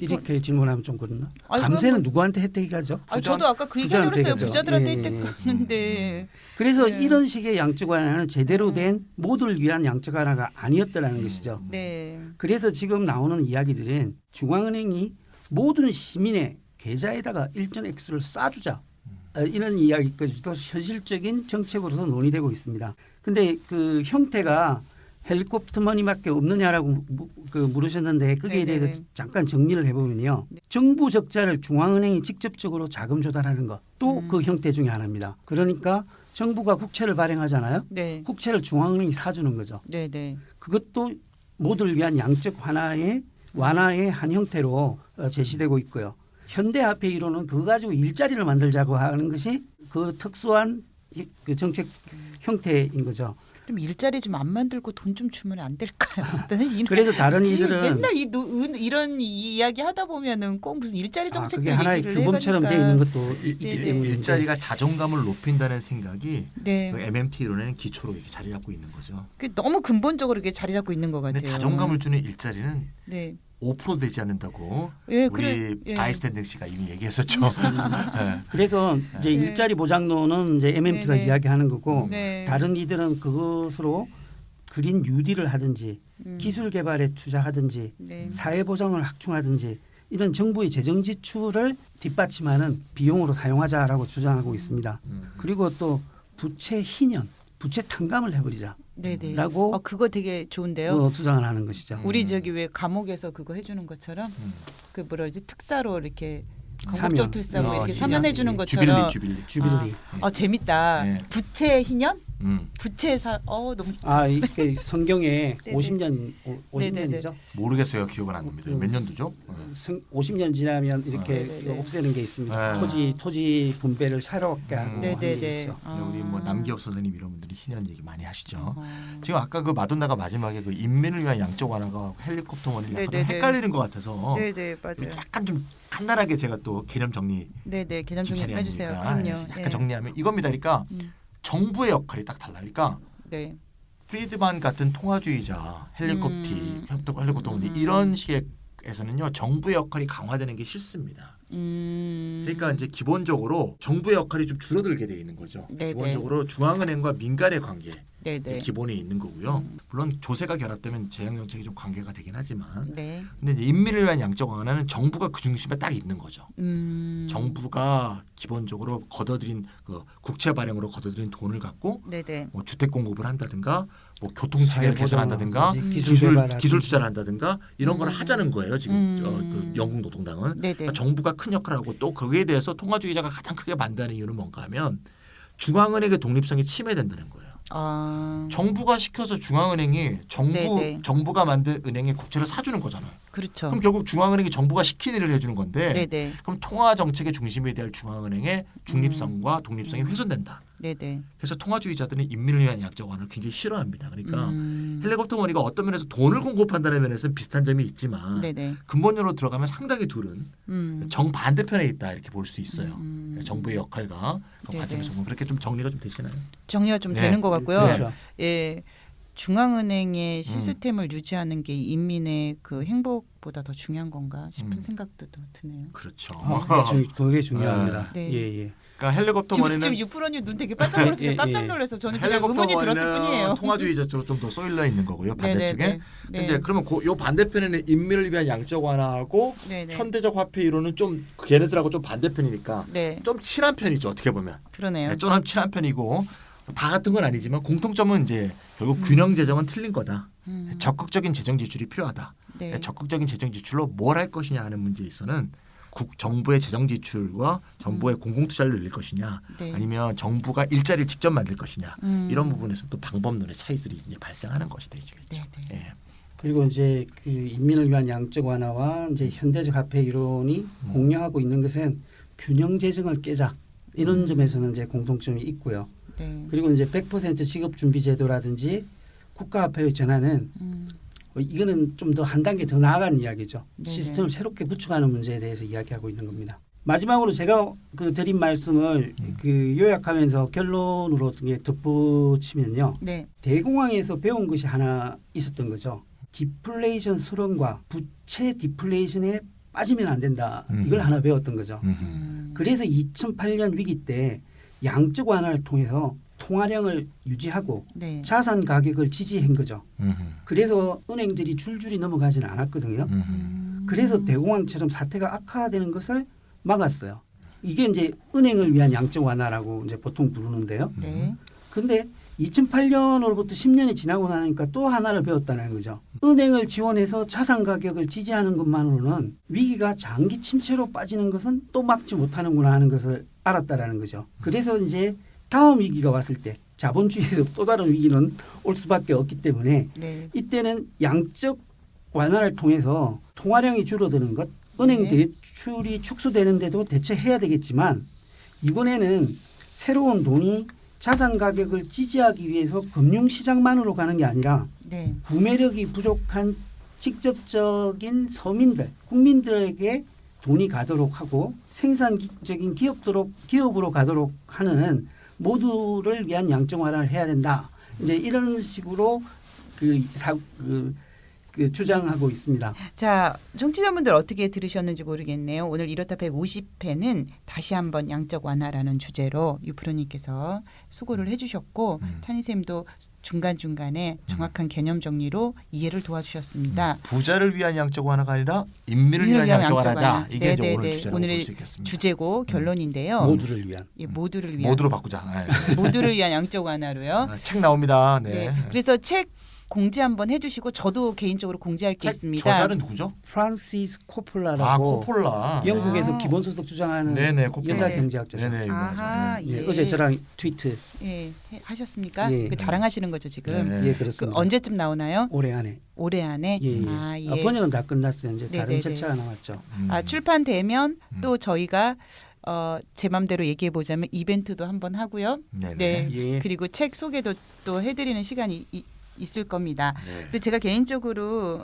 이렇게 질문하면 좀 그렇나? 아니, 감세는 누구한테 혜택이 가죠? 아, 저도 아까 그 얘기 부자한테 들었어요. 가죠. 부자들한테 예, 예, 혜택 예. 갔는데. 그래서 네. 이런 식의 양적 완화는 제대로 된 모두를 위한 양적 완화가 아니었다는 것이죠. 네. 그래서 지금 나오는 이야기들은 중앙은행이 모든 시민의 계좌에다가 일정 액수를 쏴주자 이런 이야기까지도 현실적인 정책으로서 논의되고 있습니다. 근데 그 형태가 헬리콥터 머니밖에 없느냐라고 물으셨는데 거기에 네네. 대해서 잠깐 정리를 해보면요. 정부 적자를 중앙은행이 직접적으로 자금 조달하는 것 또 그 형태 중에 하나입니다. 그러니까 정부가 국채를 발행하잖아요. 네. 국채를 중앙은행이 사주는 거죠. 네네. 그것도 모두를 위한 양적 완화의 한 형태로 제시되고 있고요. 현대화폐 이론은 그거 가지고 일자리를 만들자고 하는 것이 그 특수한 그 정책 형태인 거죠. 좀 일자리 좀 안 만들고 돈 좀 주면 안 될까요? 나는 그래서 다른 지금 이들은 맨날 이런 이야기 하다 보면은 꼭 무슨 일자리 정책 그게 하나의 규범처럼 되어 있는 것도 있기 네네. 때문에 일자리가 자존감을 높인다는 생각이 네. 그 MMT 이론에는 기초로 이렇게 자리 잡고 있는 거죠. 그 너무 근본적으로 이게 자리 잡고 있는 것 같아요. 근데 자존감을 주는 일자리는 네. 5% 되지 않는다고 예, 우리 그래, 예. 바이스탠딩 씨가 이미 얘기했었죠. 네. 그래서 이제 네. 일자리 보장론은 이제 MMT가 네네. 이야기하는 거고 네. 다른 이들은 그것으로 그린 뉴딜을 하든지 기술 개발에 투자하든지 네. 사회 보장을 확충하든지 이런 정부의 재정 지출을 뒷받침하는 비용으로 사용하자라고 주장하고 있습니다. 그리고 또 부채 희년, 부채 탕감을 해버리자. 네네. 라고 그거 되게 좋은데요. 주장을 하는 것이죠. 우리 저기 왜 감옥에서 그거 해주는 것처럼 그 뭐라지 특사로 이렇게 광복절 사면. 특사로 이렇게 희년. 사면해 주는 것처럼. 주빌리. 주빌리. 재밌다. 네. 부채 희년? 부채사 너무 이게 성경에 네네. 50년이죠. 모르겠어요. 기억은 안 납니다. 몇 년도죠? 50년 지나면 이렇게 네네네. 없애는 게 있습니다. 네. 토지 분배를 새롭게 하고 네네네. 하는 게 있죠. 우리 뭐 남기엽 선생님 이런 분들이 희년 얘기 많이 하시죠. 어. 지금 아까 그 마돈나가 마지막에 그 인민을 위한 양적 완화가 헬리콥터 머니를 약간 좀 네네네. 헷갈리는 것 같아서 네네 맞아요. 약간 좀 간단하게 제가 또 개념 정리 네네 개념 좀 칭찬이 해주세요. 아닙니까? 그럼요. 그래서 약간 네. 정리하면 이겁니다. 그러니까 정부의 역할이 딱 달라요. 그러니까 네. 프리드만 같은 통화주의자, 헬리콥터 머니 이런 식에서는요 정부의 역할이 강화되는 게 싫습니다. 그러니까 이제 기본적으로 정부의 역할이 좀 줄어들게 돼 있는 거죠. 네네. 기본적으로 중앙은행과 민간의 관계 네네. 기본에 있는 거고요. 물론 조세가 결합되면 재정 정책이 좀 관계가 되긴 하지만, 네. 근데 이제 인민을 위한 양적 완화는 정부가 그 중심에 딱 있는 거죠. 정부가 기본적으로 걷어들인 그 국채 발행으로 걷어들인 돈을 갖고 네네. 뭐 주택 공급을 한다든가, 뭐 교통 체계를 사회 개선한다든가, 보장하든지 기술 기술 투자를 한다든가 이런 걸 하자는 거예요. 지금 그 영국 노동당은 네네. 그러니까 정부가 큰 역할을 하고 또 거기에 대해서 통화주의자가 가장 크게 반대하는 이유는 뭔가 하면 중앙은행의 독립성이 침해된다는 거예요. 정부가 시켜서 중앙은행이 네네. 정부가 만든 은행에 국채를 사주는 거잖아요. 그렇죠. 그럼 결국 중앙은행이 정부가 시킨 일을 해주는 건데 네네. 그럼 통화 정책의 중심이 될 중앙은행의 중립성과 독립성이 훼손된다. 네네. 그래서 통화주의자들은 인민을 위한 양적 완화를 굉장히 싫어합니다. 그러니까 헬리콥터 머니가 어떤 면에서 돈을 공급한다는 면에서는 비슷한 점이 있지만 네네. 근본적으로 들어가면 상당히 둘은 정반대편에 있다 이렇게 볼 수도 있어요. 정부의 역할과 그 네네. 관점에서 보면 그렇게 좀 정리가 좀 되시나요? 정리가 좀 네. 되는 것 같고요. 그렇죠. 예. 중앙은행의 시스템을 유지하는 게 인민의 그 행복보다 더 중요한 건가 싶은 생각도 또 드네요. 그렇죠. 그게 중요합니다. 네. 예, 예. 그러니까 헬리콥터 머니는 지금 유프로님 눈 되게 반짝 놀랐어요. 예, 예. 깜짝 놀라서 저는 그냥 헬리콥터 의문이 들었을 뿐이에요. 머니는 통화주의자 쪽으로 좀 더 쏠려 있는 거고요. 반대쪽에. 네네네. 네. 이제 그러면 요 반대편에는 인민을 위한 양적 완화하고 네네. 현대적 화폐 이론은 좀 걔네들하고 좀 반대편이니까 네. 좀 친한 편이죠. 어떻게 보면. 그러네요. 네, 좀 친한 편이고 다 같은 건 아니지만 공통점은 이제 결국 균형 재정은 틀린 거다. 적극적인 재정 지출이 필요하다. 네. 적극적인 재정 지출로 뭘 할 것이냐 하는 문제에 있어서는 정부의 재정 지출과 정부의 공공 투자를 늘릴 것이냐, 네. 아니면 정부가 일자리를 직접 만들 것이냐 이런 음. 부분에서 또 방법론의 차이들이 이제 발생하는 것이 되겠죠. 네, 네. 예. 그리고 이제 그 인민을 위한 양적 완화와 이제 현대적 화폐 이론이 공유하고 있는 것은 균형 재정을 깨자 이런 점에서는 이제 공통점이 있고요. 네. 그리고 이제 100% 지급 준비 제도라든지 국가 화폐의 전환은 이거는 좀 더 한 단계 더 나아간 이야기죠. 네네. 시스템을 새롭게 구축하는 문제에 대해서 이야기하고 있는 겁니다. 마지막으로 제가 그 드린 말씀을 그 요약하면서 결론으로 어떻게 덧붙이면요. 네. 대공황에서 배운 것이 하나 있었던 거죠. 디플레이션 수렴과 부채 디플레이션에 빠지면 안 된다. 이걸 하나 배웠던 거죠. 그래서 2008년 위기 때 양적 완화를 통해서 통화량을 유지하고 네. 자산 가격을 지지한 거죠. 그래서 은행들이 줄줄이 넘어가지는 않았거든요. 그래서 대공황처럼 사태가 악화되는 것을 막았어요. 이게 이제 은행을 위한 양적 완화라고 이제 보통 부르는데요. 네. 근데 2008년으로부터 10년이 지나고 나니까 또 하나를 배웠다는 거죠. 은행을 지원해서 자산 가격을 지지하는 것만으로는 위기가 장기 침체로 빠지는 것은 또 막지 못하는구나 하는 것을 알았다라는 거죠. 그래서 이제 다음 위기가 왔을 때 자본주의에서 또 다른 위기는 올 수밖에 없기 때문에 네. 이때는 양적 완화를 통해서 통화량이 줄어드는 것, 은행 네. 대출이 축소되는데도 대처해야 되겠지만 이번에는 새로운 돈이 자산 가격을 지지하기 위해서 금융시장만으로 가는 게 아니라 네. 구매력이 부족한 직접적인 서민들, 국민들에게 돈이 가도록 하고 생산적인 기업으로 가도록 하는 모두를 위한 양적 완화를 해야 된다. 이제 이런 식으로 그 주장하고 있습니다. 자, 청취자분들 어떻게 들으셨는지 모르겠네요. 오늘 이렇다 150회는 다시 한번 양적 완화라는 주제로 유프로님께서 수고를 해주셨고 찬희쌤도 중간중간에 정확한 개념 정리로 이해를 도와주셨습니다. 부자를 위한 양적 완화가 아니라 인민을 위한 양적 완화자. 이게 이제 오늘 주제라고 볼 수 있겠습니다. 주제고 결론인데요. 모두를 위한. 예, 모두를 위한. 모두로 바꾸자. 네. 모두를 위한 양적 완화로요. 책 나옵니다. 네. 네. 그래서 책 공지 한번 해주시고 저도 개인적으로 공지할 게 책 있습니다. 저자는 누구죠? 프란시스 코폴라라고 아 코폴라. 영국에서 아. 기본소득 주장하는 네네, 코폴라. 여자 네. 경제학자죠. 네네. 아하, 예, 예. 어제 저랑 트위트 하셨습니까? 예. 그 자랑하시는 거죠 지금. 네. 예 그 그렇습니다. 언제쯤 나오나요? 올해 안에 올해 안에. 예, 예. 아, 예. 번역은 다 끝났어요. 이제 다른 네네네. 챕터가 나왔죠. 아, 출판되면 또 저희가 제 맘대로 얘기해 보자면 이벤트도 한번 하고요. 네네. 네. 예. 그리고 책 소개도 또 해드리는 시간이 있을 겁니다. 네. 그리고 제가 개인적으로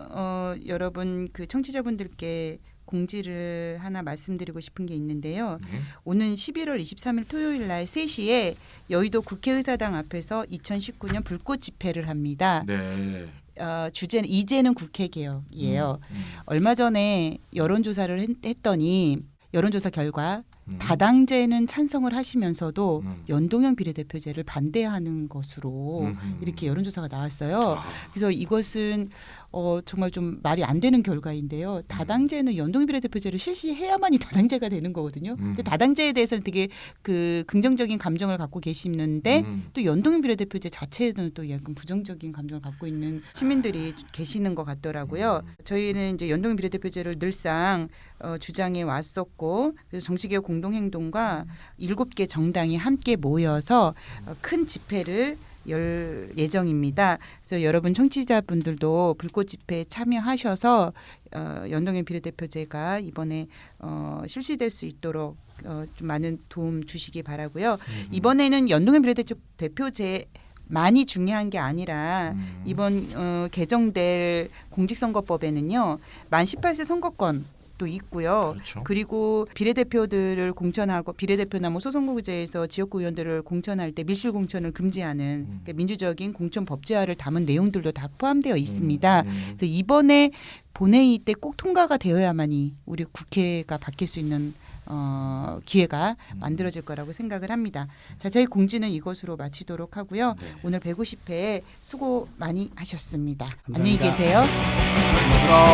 여러분 그 청취자분들께 공지를 하나 말씀드리고 싶은 게 있는데요. 오는 11월 23일 토요일 날 3시에 여의도 국회의사당 앞에서 2019년 불꽃 집회를 합니다. 네. 주제는 이제는 국회 개혁이에요. 얼마 전에 여론조사를 했더니 여론조사 결과 다당제는 찬성을 하시면서도 연동형 비례대표제를 반대하는 것으로 이렇게 여론조사가 나왔어요. 그래서 이것은 정말 좀 말이 안 되는 결과인데요. 다당제는 연동형 비례대표제를 실시해야만이 다당제가 되는 거거든요. 근데 다당제에 대해서는 되게 그 긍정적인 감정을 갖고 계시는데 또 연동형 비례대표제 자체에는 또 약간 부정적인 감정을 갖고 있는 시민들이 계시는 것 같더라고요. 저희는 이제 연동형 비례대표제를 늘상 주장해 왔었고 그래서 정치개혁 공동행동과 7개 정당이 함께 모여서 큰 집회를 열 예정입니다. 그래서 여러분 청취자분들도 불꽃 집회에 참여하셔서 연동형 비례대표제가 이번에 실시될 수 있도록 좀 많은 도움 주시기 바라고요. 이번에는 연동형 비례대표제 많이 중요한 게 아니라 이번 개정될 공직선거법에는요. 만 18세 선거권도 있고요. 그렇죠. 그리고 비례대표들을 공천하고 비례대표나 뭐 소선거구제에서 지역구 의원들을 공천할 때 밀실 공천을 금지하는 그러니까 민주적인 공천 법제화를 담은 내용들도 다 포함되어 있습니다. 그래서 이번에 본회의 때 꼭 통과가 되어야만이 우리 국회가 바뀔 수 있는 기회가 만들어질 거라고 생각을 합니다. 자, 저희 공지는 이것으로 마치도록 하고요. 네. 오늘 150회 수고 많이 하셨습니다. 감사합니다. 안녕히 계세요. 감사합니다.